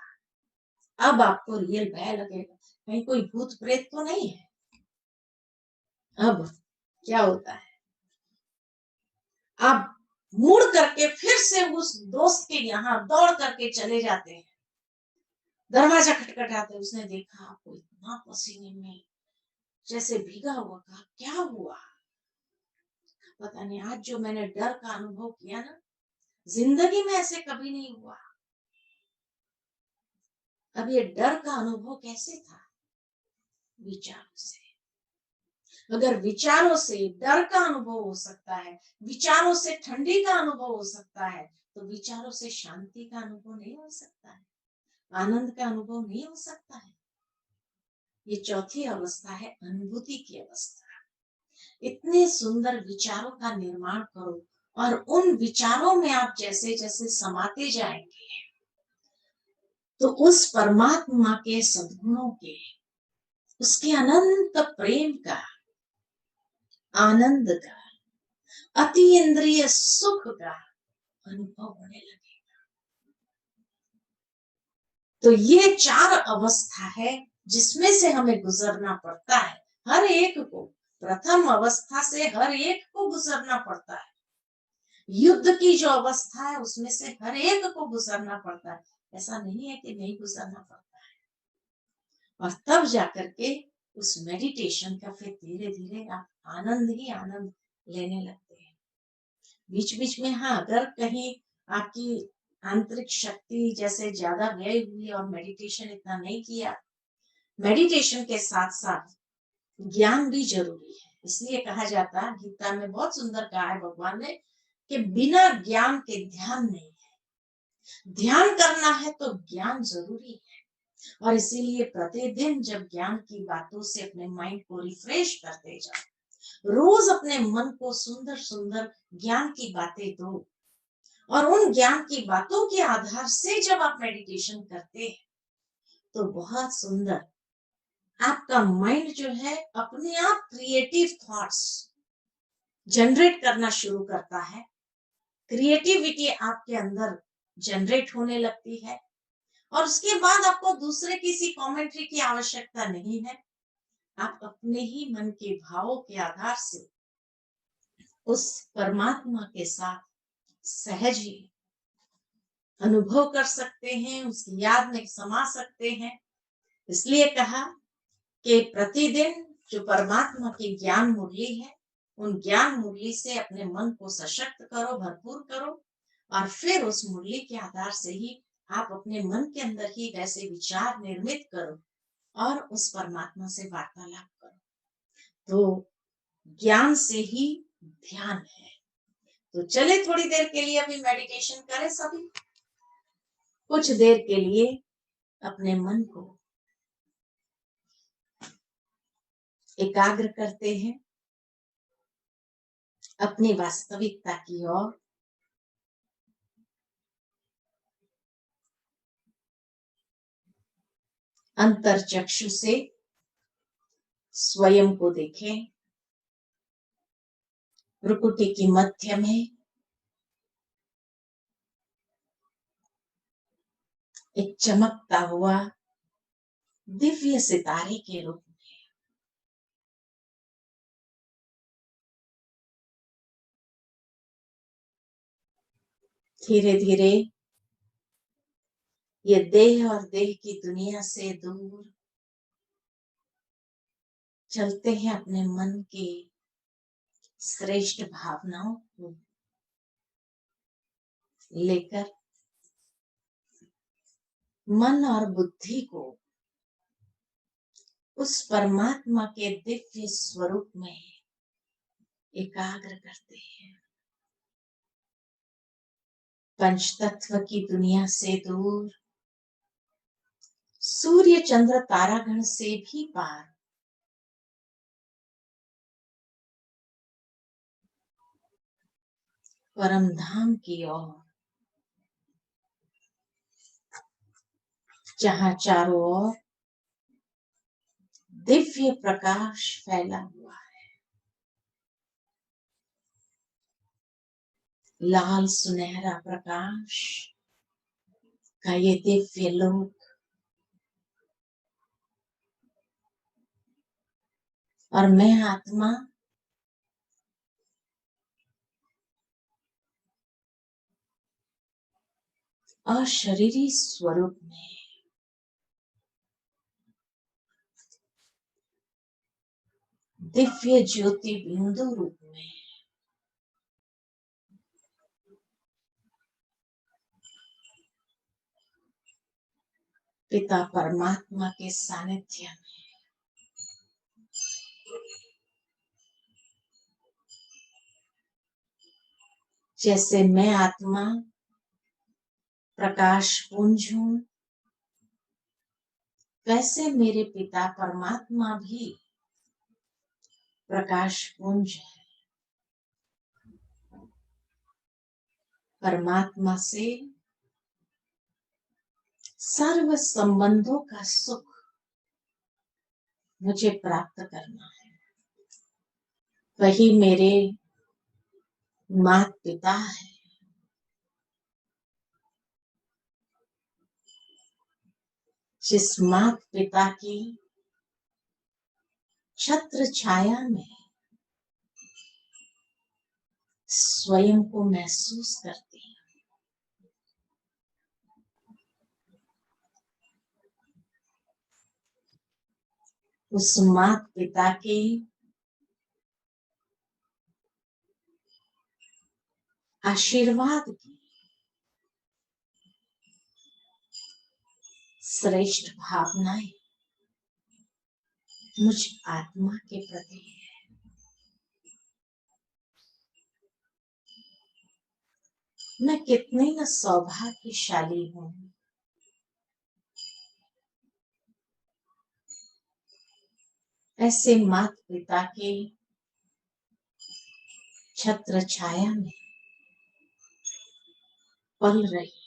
अब आपको रियल भय लगेगा, कहीं कोई भूत प्रेत तो नहीं है। अब क्या होता है, आप मुड़ करके फिर से उस दोस्त के यहाँ दौड़ करके चले जाते हैं। दरवाजा खटखटाते, उसने देखा आपको इतना पसीने में जैसे भीगा हुआ। कहा क्या हुआ, पता नहीं, आज जो मैंने डर का अनुभव किया ना, जिंदगी में ऐसे कभी नहीं हुआ। अब ये डर का अनुभव कैसे था, विचारों से। अगर विचारों से डर का अनुभव हो सकता है, विचारों से ठंडी का अनुभव हो सकता है, तो विचारों से शांति का अनुभव नहीं हो सकता है, आनंद का अनुभव नहीं हो सकता है। ये चौथी अवस्था है, अनुभूति की अवस्था। इतने सुंदर विचारों का निर्माण करो, और उन विचारों में आप जैसे जैसे समाते जाएंगे, तो उस परमात्मा के सद्गुणों के, उसके अनंत प्रेम का, आनंद का, अति इंद्रिय सुख का अनुभव होने लगे। तो ये 4 अवस्था है जिसमें से हमें गुजरना पड़ता है, हर एक को। प्रथम अवस्था से हर एक को गुजरना पड़ता है। युद्ध की जो अवस्था है उसमें से हर एक को गुजरना पड़ता है, ऐसा नहीं है कि नहीं गुजरना पड़ता है। और तब जाकर के उस मेडिटेशन का फिर धीरे धीरे आप आनंद ही आनंद लेने लगते हैं। बीच बीच में हाँ, अगर कहीं आपकी आंतरिक शक्ति जैसे ज्यादा गई हुई और मेडिटेशन इतना नहीं किया, मेडिटेशन के साथ साथ ज्ञान भी जरूरी है। इसलिए कहा जाता है, गीता में बहुत सुंदर कहा है भगवान ने, कि बिना ज्ञान के ध्यान नहीं है। ध्यान करना है तो ज्ञान जरूरी है। और इसीलिए प्रतिदिन जब ज्ञान की बातों से अपने माइंड को रिफ्रेश करते जाओ, रोज अपने मन को सुंदर सुंदर ज्ञान की बातें दो, और उन ज्ञान की बातों के आधार से जब आप मेडिटेशन करते हैं तो बहुत सुंदर आपका माइंड जो है अपने आप क्रिएटिव थॉट्स जनरेट करना शुरू करता है। क्रिएटिविटी आपके अंदर जनरेट होने लगती है, और उसके बाद आपको दूसरे किसी कमेंट्री की आवश्यकता नहीं है। आप अपने ही मन के भावों के आधार से उस परमात्मा के साथ सहज ही अनुभव कर सकते हैं, उसकी याद में समा सकते हैं। इसलिए कहा कि प्रतिदिन जो परमात्मा की ज्ञान मुरली है, उन ज्ञान मुरली से अपने मन को सशक्त करो, भरपूर करो, और फिर उस मुरली के आधार से ही आप अपने मन के अंदर ही वैसे विचार निर्मित करो और उस परमात्मा से वार्तालाप करो। तो ज्ञान से ही ध्यान है। तो चले थोड़ी देर के लिए अभी मेडिटेशन करें सभी। कुछ देर के लिए अपने मन को एकाग्र करते हैं अपनी वास्तविकता की ओर। अंतर चक्षु से स्वयं को देखें। भ्रुकुटी की मध्य में एक चमकता हुआ दिव्य सितारे के रूप में धीरे धीरे ये देह और देह की दुनिया से दूर चलते हैं अपने मन की श्रेष्ठ भावनाओं को लेकर, मन और बुद्धि को उस परमात्मा के दिव्य स्वरूप में एकाग्र करते हैं। पंचतत्व की दुनिया से दूर, सूर्य चंद्र तारागण से भी पार परम धाम की ओर, जहां चारों ओर दिव्य प्रकाश फैला हुआ है। लाल सुनहरा प्रकाश का ये दिव्य लोक, और मैं आत्मा अशरीरी स्वरूप में दिव्य ज्योति बिंदु रूप में पिता परमात्मा के सानिध्य में जैसे मैं आत्मा प्रकाश पुंज हूं, वैसे मेरे पिता परमात्मा भी प्रकाश पुंज है। परमात्मा से सर्व संबंधों का सुख मुझे प्राप्त करना है। वही मेरे माता पिता है। जिस माता पिता की छत्र छाया में स्वयं को महसूस करती हूँ। उस माता पिता के आशीर्वाद की श्रेष्ठ भावनाएं मुझ आत्मा के प्रति है। मैं कितनी न सौभाग्यशाली हूं। ऐसे माता पिता के छत्र छाया में पल रही।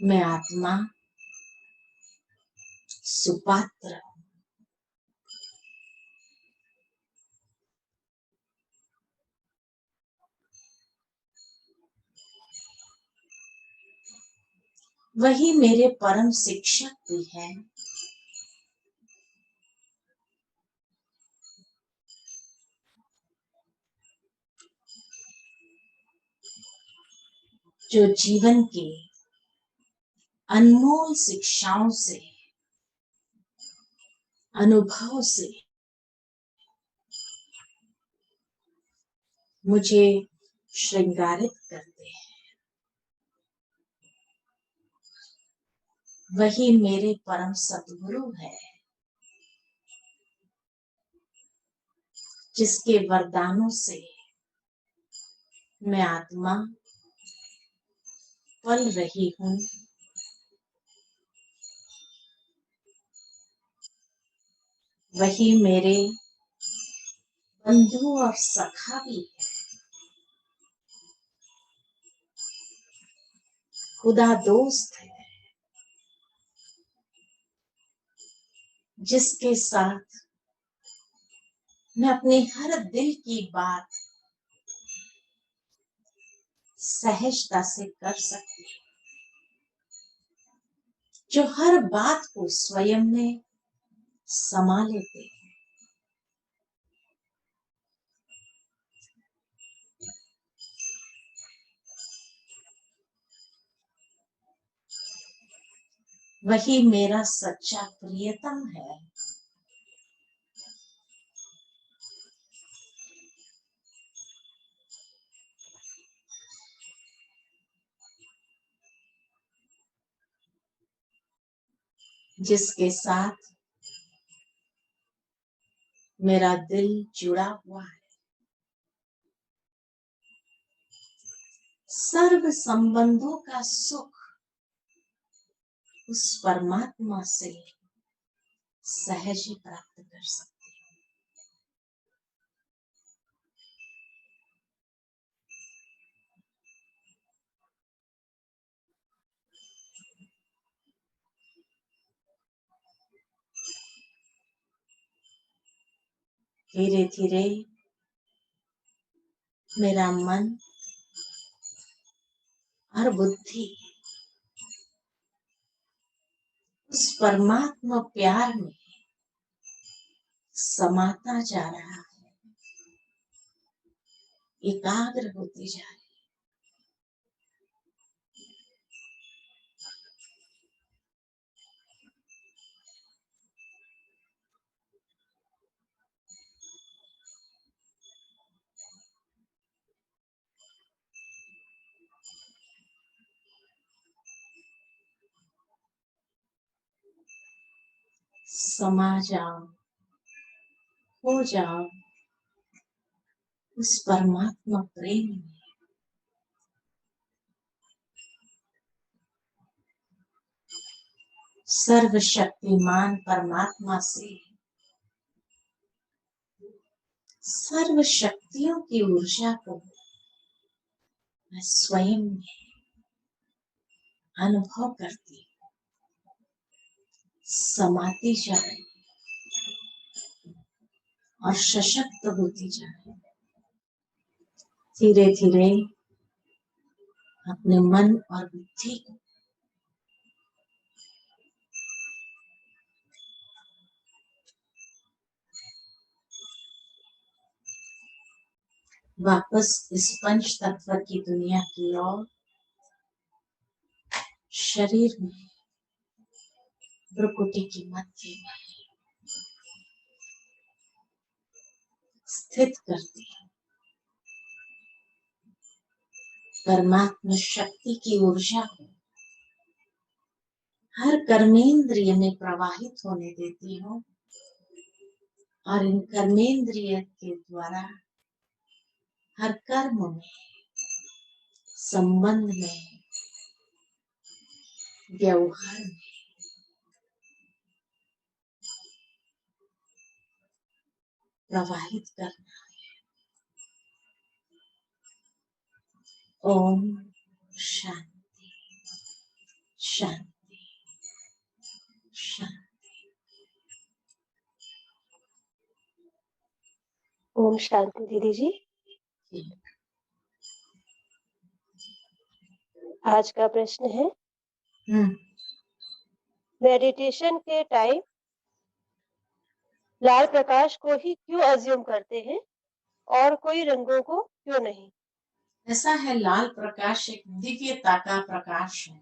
मैं आत्मा सुपात्र हूं। वही मेरे परम शिक्षक भी हैं। जो जीवन के अनमोल शिक्षाओं से, अनुभव से मुझे श्रृंगारित करते हैं। वही मेरे परम सद्गुरु है, जिसके वरदानों से मैं आत्मा पल रही हूं। वही मेरे बंधु और सखा भी है। खुदा दोस्त है, जिसके साथ मैं अपने हर दिल की बात सहजता से कर सकती हूँ। जो हर बात को स्वयं में समा लेते हैं। वही मेरा सच्चा प्रियतम है। जिसके साथ मेरा दिल जुड़ा हुआ है। सर्व संबंधों का सुख उस परमात्मा से सहज ही प्राप्त कर सकते। धीरे धीरे मेरा मन और बुद्धि उस परमात्मा प्यार में समाता जा रहा है, एकाग्र होते जा रहे। समा जाओ, हो जाओ उस परमात्मा प्रेम में। सर्वशक्तिमान परमात्मा से सर्व शक्तियों की ऊर्जा को मैं स्वयं में अनुभव करती हूँ, समाती जा रही और सशक्त होती जा रही। धीरे धीरे अपने मन और बुद्धि को वापस इस पंच तत्व की दुनिया की ओर शरीर में भ्रुकुटी की मध्य में स्थित करती है। परमात्मा शक्ति की ऊर्जा को हर कर्मेंद्रिय में प्रवाहित होने देती हूँ और इन कर्मेंद्रिय के द्वारा हर कर्म में, संबंध में, व्यवहार में प्रवाहित करना है। ओम शांति शांति शांति। ओम शांति दीदी जी। आज का प्रश्न है, मेडिटेशन के टाइम लाल प्रकाश को ही क्यों अज्यूम करते हैं और कोई रंगों को क्यों नहीं? ऐसा है, लाल प्रकाश एक दिव्यता का प्रकाश है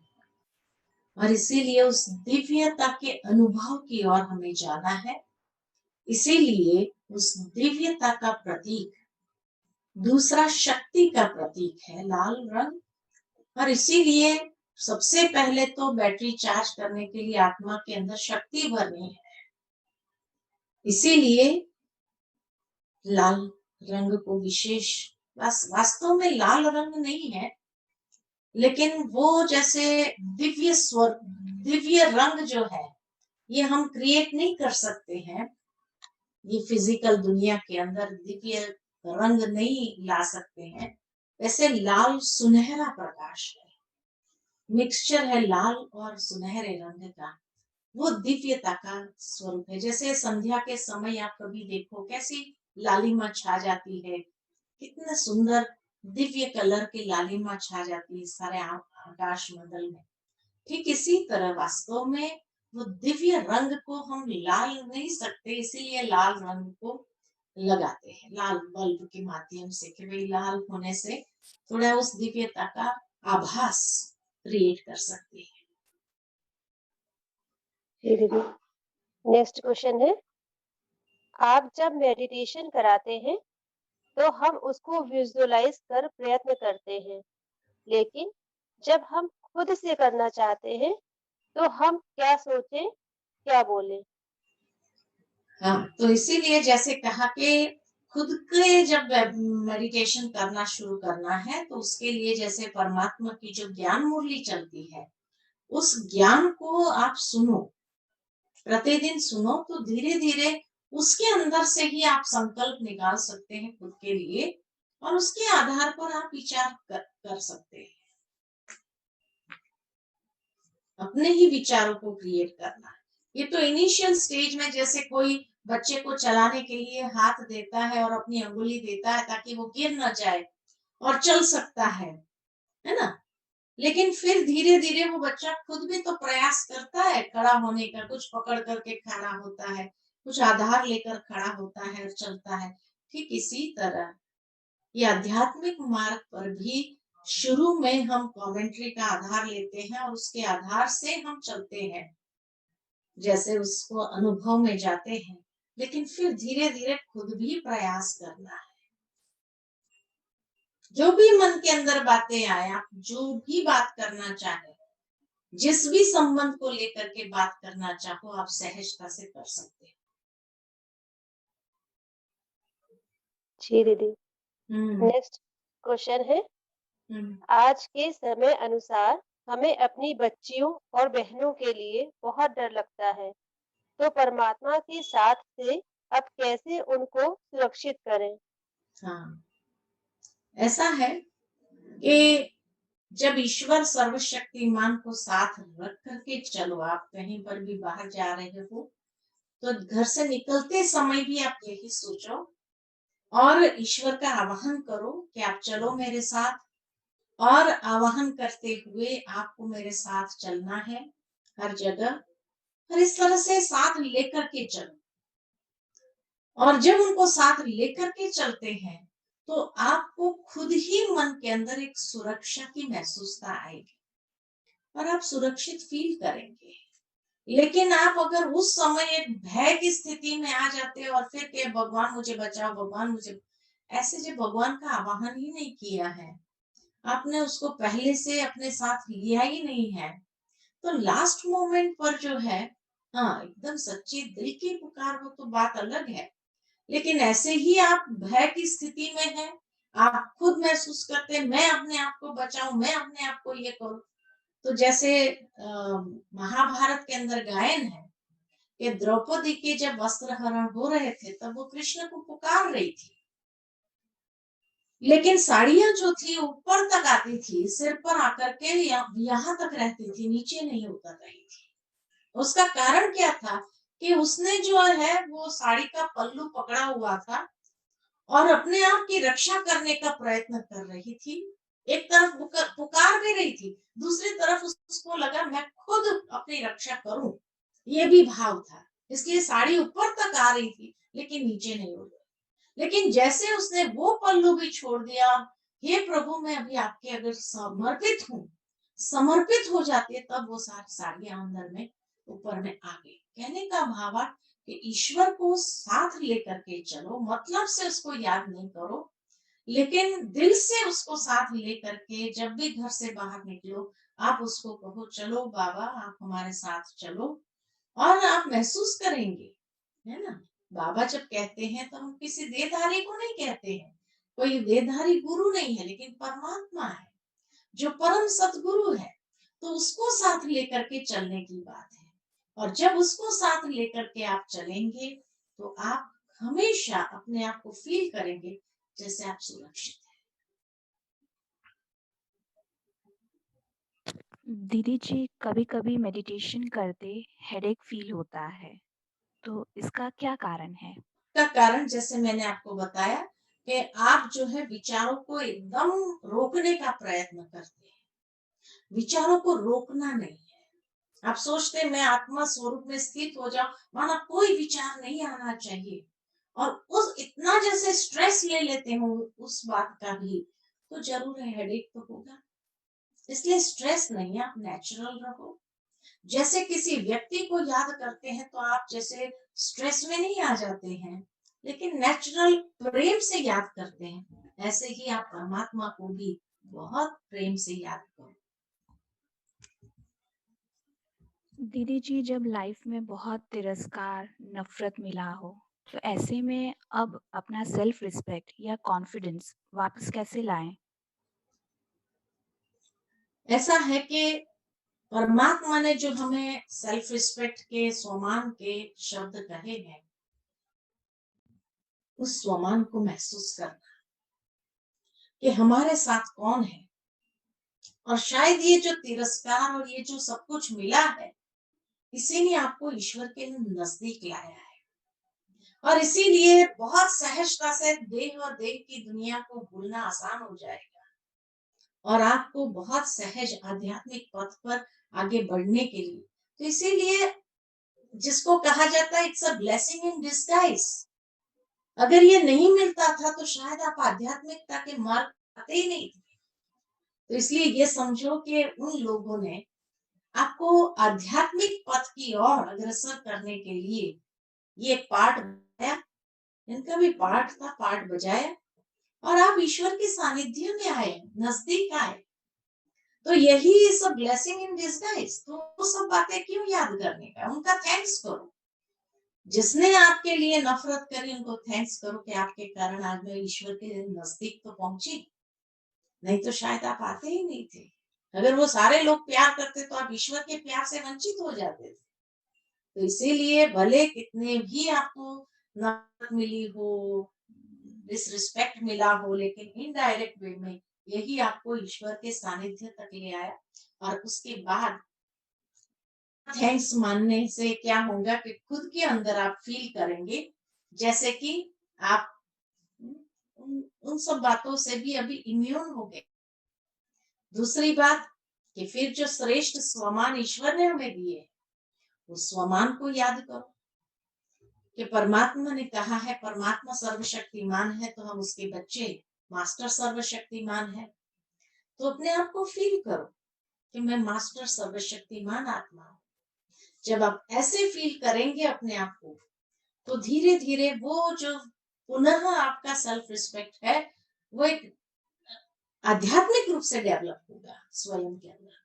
और इसीलिए उस दिव्यता के अनुभव की ओर हमें जाना है। इसीलिए उस दिव्यता का प्रतीक दूसरा शक्ति का प्रतीक है लाल रंग। और इसीलिए सबसे पहले तो बैटरी चार्ज करने के लिए आत्मा के अंदर शक्ति भरनी है। इसीलिए लाल रंग को विशेष, वास्तव में लाल रंग नहीं है, लेकिन वो जैसे दिव्य स्वर, दिव्य रंग जो है ये हम क्रिएट नहीं कर सकते हैं। ये फिजिकल दुनिया के अंदर दिव्य रंग नहीं ला सकते हैं। वैसे लाल सुनहरा प्रकाश है, मिक्सचर है लाल और सुनहरे रंग का। वो दिव्यता का स्वरूप है। जैसे संध्या के समय आप कभी देखो कैसी लालिमा छा जाती है, कितना सुंदर दिव्य कलर की लालिमा छा जाती है सारे आकाश मंडल में। ठीक इसी तरह वास्तव में वो दिव्य रंग को हम लाल नहीं सकते, इसीलिए लाल रंग को लगाते हैं लाल बल्ब के माध्यम से, कि भाई लाल होने से थोड़ा उस दिव्यता का आभास क्रिएट कर सकते हैं। नेक्स्ट क्वेश्चन है, आप जब मेडिटेशन कराते हैं तो हम उसको विजुअलाइज कर प्रयत्न करते हैं, लेकिन जब हम खुद से करना चाहते हैं तो हम क्या सोचें, क्या बोलें? हाँ, तो इसीलिए जैसे कहा कि खुद के जब मेडिटेशन करना शुरू करना है तो उसके लिए जैसे परमात्मा की जो ज्ञान मुरली चलती है उस ज्ञान को आप सुनो, प्रतिदिन सुनो, तो धीरे धीरे उसके अंदर से ही आप संकल्प निकाल सकते हैं खुद के लिए और उसके आधार पर आप विचार कर सकते हैं। अपने ही विचारों को क्रिएट करना। ये तो इनिशियल स्टेज में जैसे कोई बच्चे को चलाने के लिए हाथ देता है और अपनी अंगुली देता है ताकि वो गिर न जाए और चल सकता है ना। लेकिन फिर धीरे धीरे वो बच्चा खुद भी तो प्रयास करता है खड़ा होने का, कुछ पकड़ करके खड़ा होता है, कुछ आधार लेकर खड़ा होता है और चलता है। ठीक इसी तरह ये आध्यात्मिक मार्ग पर भी शुरू में हम कमेंट्री का आधार लेते हैं और उसके आधार से हम चलते हैं, जैसे उसको अनुभव में जाते हैं, लेकिन फिर धीरे धीरे खुद भी प्रयास करना है। जो भी मन के अंदर बातें आए, आप जो भी बात करना चाहे, जिस भी संबंध को लेकर के बात करना चाहो, आप सहजता से कर सकते हैं। जी दीदी। नेक्स्ट क्वेश्चन है, आज के समय अनुसार हमें अपनी बच्चियों और बहनों के लिए बहुत डर लगता है, तो परमात्मा के साथ से अब कैसे उनको सुरक्षित करें? हाँ, ऐसा है कि जब ईश्वर सर्वशक्तिमान को साथ रख करके चलो, आप कहीं पर भी बाहर जा रहे हो तो घर से निकलते समय भी आप यही सोचो और ईश्वर का आवाहन करो कि आप चलो मेरे साथ, और आवाहन करते हुए आपको मेरे साथ चलना है हर जगह, और इस तरह से साथ लेकर के चलो। और जब उनको साथ लेकर के चलते हैं तो आपको खुद ही मन के अंदर एक सुरक्षा की महसूसता आएगी। और आप सुरक्षित फील करेंगे। लेकिन आप अगर उस समय एक भय की स्थिति में आ जाते हो और फिर के भगवान मुझे बचाओ, भगवान मुझे, ऐसे जब भगवान का आवाहन ही नहीं किया है, आपने उसको पहले से अपने साथ लिया ही नहीं है, तो लास्ट मोमेंट पर जो है, हाँ, एकदम सच्ची दिल की पुकार हो तो बात अलग है। लेकिन ऐसे ही आप भय की स्थिति में हैं, आप खुद महसूस करते हैं मैं अपने आप को बचाऊं, मैं अपने आप को ये करूं। तो जैसे महाभारत के अंदर गायन है कि द्रौपदी के जब वस्त्र हरण हो रहे थे तब वो कृष्ण को पुकार रही थी, लेकिन साड़ियां जो थी ऊपर तक आती थी, सिर पर आकर के यहाँ तक रहती थी, नीचे नहीं उतर रही थी। उसका कारण क्या था कि उसने जो है वो साड़ी का पल्लू पकड़ा हुआ था और अपने आप की रक्षा करने का प्रयत्न कर रही थी। एक तरफ पुकार भी रही थी, दूसरी तरफ उसको लगा मैं खुद अपनी रक्षा करूं, ये भी भाव था। इसलिए साड़ी ऊपर तक आ रही थी लेकिन नीचे नहीं उड़ रही। लेकिन जैसे उसने वो पल्लू भी छोड़ दिया, हे प्रभु मैं अभी आपके अगर समर्पित हूँ, समर्पित हो जाती है, तब वो सारी साड़ियां अंदर में ऊपर में आ गई। कहने का भाव कि ईश्वर को साथ लेकर के चलो, मतलब से उसको याद नहीं करो, लेकिन दिल से उसको साथ लेकर के जब भी घर से बाहर निकलो, आप उसको कहो चलो बाबा आप हमारे साथ चलो, और आप महसूस करेंगे, है ना। बाबा जब कहते हैं तो हम किसी देहधारी को नहीं कहते हैं, कोई देहधारी गुरु नहीं है, लेकिन परमात्मा है जो परम सतगुरु है, तो उसको साथ लेकर के चलने की बात है। और जब उसको साथ लेकर के आप चलेंगे तो आप हमेशा अपने आप को फील करेंगे जैसे आप सुरक्षित दीदी जी, कभी-कभी मेडिटेशन करते हेडेक फील होता है, तो इसका क्या कारण है? का कारण जैसे मैंने आपको बताया कि आप जो है विचारों को एकदम रोकने का प्रयत्न करते हैं, विचारों को रोकना नहीं है। आप सोचते हैं मैं आत्मा स्वरूप में स्थित हो जाऊं, माना कोई विचार नहीं आना चाहिए, और उस इतना जैसे स्ट्रेस ले लेते हो उस बात का भी, तो जरूर है हेडेक तो होगा। इसलिए स्ट्रेस नहीं है, आप नेचुरल रहो। जैसे किसी व्यक्ति को याद करते हैं तो आप जैसे स्ट्रेस में नहीं आ जाते हैं, लेकिन नेचुरल प्रेम से याद करते हैं, ऐसे ही आप परमात्मा को भी बहुत प्रेम से याद करो। दीदी जी, जब लाइफ में बहुत तिरस्कार, नफरत मिला हो, तो ऐसे में अब अपना सेल्फ रिस्पेक्ट या कॉन्फिडेंस वापस कैसे लाएं? ऐसा है कि परमात्मा ने जो हमें सेल्फ रिस्पेक्ट के, स्वमान के शब्द कहे हैं, उस स्वमान को महसूस करना कि हमारे साथ कौन है। और शायद ये जो तिरस्कार और ये जो सब कुछ मिला है, इसीलिए आपको ईश्वर के नजदीक लाया है। और इसीलिए बहुत सहजता से देह और देह की दुनिया को भूलना आसान हो जाएगा, और आपको बहुत सहज आध्यात्मिक पथ पर आगे बढ़ने के लिए, तो इसीलिए जिसको कहा जाता है it's a blessing in disguise. अगर ये नहीं मिलता था तो शायद आप आध्यात्मिकता के मार्ग आते ही नहीं थे। तो इसलिए ये समझो कि उन लोगों ने आपको आध्यात्मिक पथ की ओर अग्रसर करने के लिए ये पाठ बजाया, इनका भी पाठ था, पाठ बजाया, और आप ईश्वर के सानिध्य में आए, नजदीक आए। तो यही सब ब्लेसिंग इन डिस्गाइज। तो वो सब बातें क्यों याद करने का, उनका थैंक्स करो। जिसने आपके लिए नफरत करी उनको थैंक्स करो कि आपके कारण आज मैं ईश्वर के नजदीक तो पहुंची, नहीं तो शायद आप आते ही नहीं थे। अगर वो सारे लोग प्यार करते तो आप ईश्वर के प्यार से वंचित हो जाते थे। तो इसीलिए भले कितने भी आपको नफरत मिली हो, डिसरिस्पेक्ट मिला हो, लेकिन इनडायरेक्ट वे में यही आपको ईश्वर के सानिध्य तक ले आया। और उसके बाद थैंक्स मानने से क्या होगा कि खुद के अंदर आप फील करेंगे जैसे कि आप उन सब बातों से भी अभी इम्यून हो गए। दूसरी बात कि फिर जो श्रेष्ठ स्वमान ईश्वर ने हमें दिए, उस स्वमान को याद करो कि परमात्मा ने कहा है परमात्मा सर्वशक्तिमान है, तो हम उसके बच्चे, मास्टर सर्वशक्तिमान है। तो अपने आप को फील करो कि मैं मास्टर सर्वशक्तिमान आत्मा हूँ। जब आप ऐसे फील करेंगे अपने आप को, तो धीरे धीरे वो जो पुनः आपका सेल्फ रिस्पेक्ट है, वो एक आध्यात्मिक रूप से डेवलप होगा स्वयं के अंदर,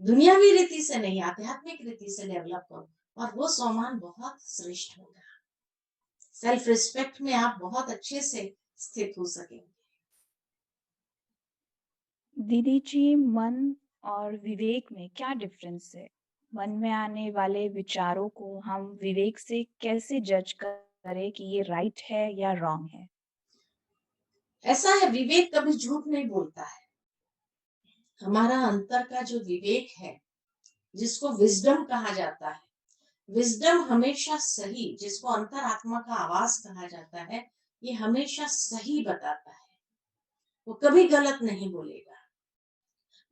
दुनियावी रीति से नहीं, आध्यात्मिक रीति से डेवलप होगा, और वो सम्मान बहुत श्रेष्ठ होगा। सेल्फ रिस्पेक्ट में आप बहुत अच्छे से स्थित हो सकेंगे। दीदी जी, मन और विवेक में क्या डिफरेंस है? मन में आने वाले विचारों को हम विवेक से कैसे जज करें कि ये राइट है या रॉन्ग है? ऐसा है, विवेक कभी झूठ नहीं बोलता है। हमारा अंतर का जो विवेक है, जिसको विजडम कहा जाता है, विजडम हमेशा सही, जिसको अंतरात्मा का आवाज कहा जाता है, ये हमेशा सही बताता है, वो कभी गलत नहीं बोलेगा।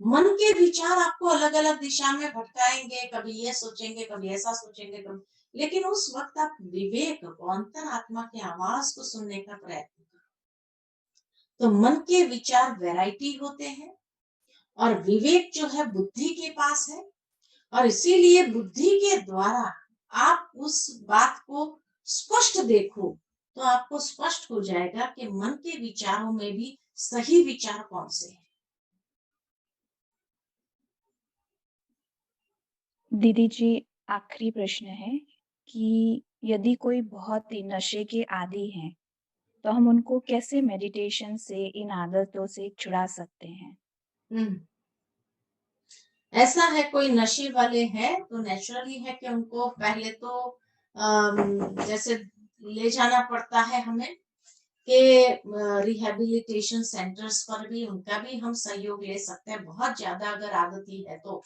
मन के विचार आपको अलग अलग दिशा में भटकाएंगे, कभी ये सोचेंगे, कभी ऐसा सोचेंगे, कभी, लेकिन उस वक्त आप विवेक को, अंतरात्मा की आवाज को सुनने का प्रयत्न करो। तो मन के विचार वैरायटी होते हैं, और विवेक जो है बुद्धि के पास है, और इसीलिए बुद्धि के द्वारा आप उस बात को स्पष्ट देखो, तो आपको स्पष्ट हो जाएगा कि मन के विचारों में भी सही विचार कौन से हैं। दीदी जी, आखिरी प्रश्न है कि यदि कोई बहुत ही नशे के आदी हैं, तो हम उनको कैसे मेडिटेशन से इन आदतों से छुड़ा सकते हैं? ऐसा है, कोई नशे वाले हैं तो नेचुरली है कि उनको पहले तो जैसे ले जाना पड़ता है हमें कि रिहैबिलिटेशन सेंटर्स पर भी उनका भी हम सहयोग ले सकते हैं, बहुत ज्यादा अगर आदती है तो।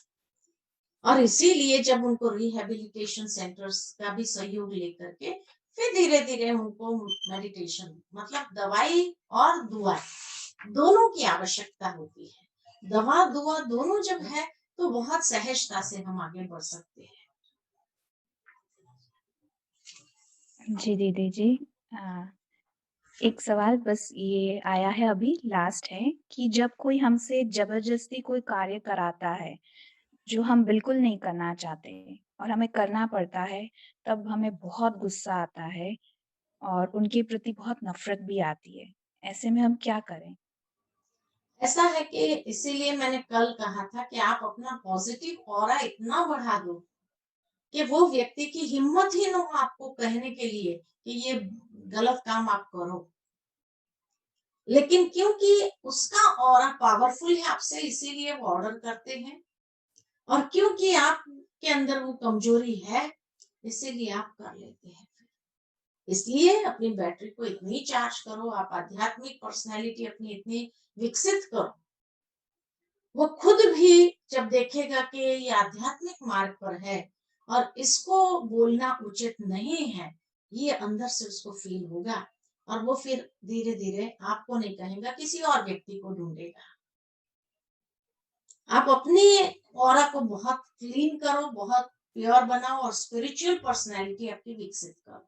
और इसीलिए जब उनको रिहैबिलिटेशन सेंटर्स का भी सहयोग लेकर के फिर धीरे धीरे उनको मेडिटेशन, मतलब दवाई और दुआ दोनों की आवश्यकता होती है। दवा दुआ दोनों जब है तो बहुत सहजता से हम आगे बढ़ सकते हैं। जी दीदी जी, एक सवाल बस ये आया है अभी, लास्ट है कि जब कोई हमसे जबरदस्ती कोई कार्य कराता है जो हम बिल्कुल नहीं करना चाहते और हमें करना पड़ता है, तब हमें बहुत गुस्सा आता है और उनके प्रति बहुत नफरत भी आती है। ऐसे में हम क्या करें? ऐसा है कि इसीलिए मैंने कल कहा था कि आप अपना पॉजिटिव ऑरा इतना बढ़ा दो कि वो व्यक्ति की हिम्मत ही ना हो आपको कहने के लिए कि ये गलत काम आप करो। लेकिन क्योंकि उसका ऑरा पावरफुल है आपसे, इसीलिए वो ऑर्डर करते हैं, और क्योंकि आपके अंदर वो कमजोरी है, इसीलिए आप कर लेते हैं। इसलिए अपनी बैटरी को इतनी चार्ज करो, आप आध्यात्मिक पर्सनैलिटी अपनी इतनी विकसित करो, वो खुद भी जब देखेगा कि ये आध्यात्मिक मार्ग पर है और इसको बोलना उचित नहीं है, ये अंदर से उसको फील होगा, और वो फिर धीरे धीरे आपको नहीं कहेगा, किसी और व्यक्ति को ढूंढेगा। आप अपनी ऑरा को बहुत क्लीन करो, बहुत प्योर बनाओ, और स्पिरिचुअल पर्सनैलिटी आपकी विकसित करो।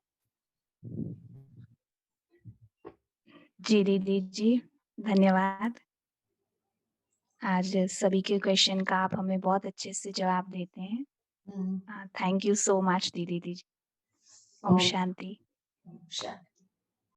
जी दीदी जी, धन्यवाद। आज सभी के क्वेश्चन का आप हमें बहुत अच्छे से जवाब देते हैं। थैंक यू सो मच दीदी जी। ओम ओम शांति। शांति।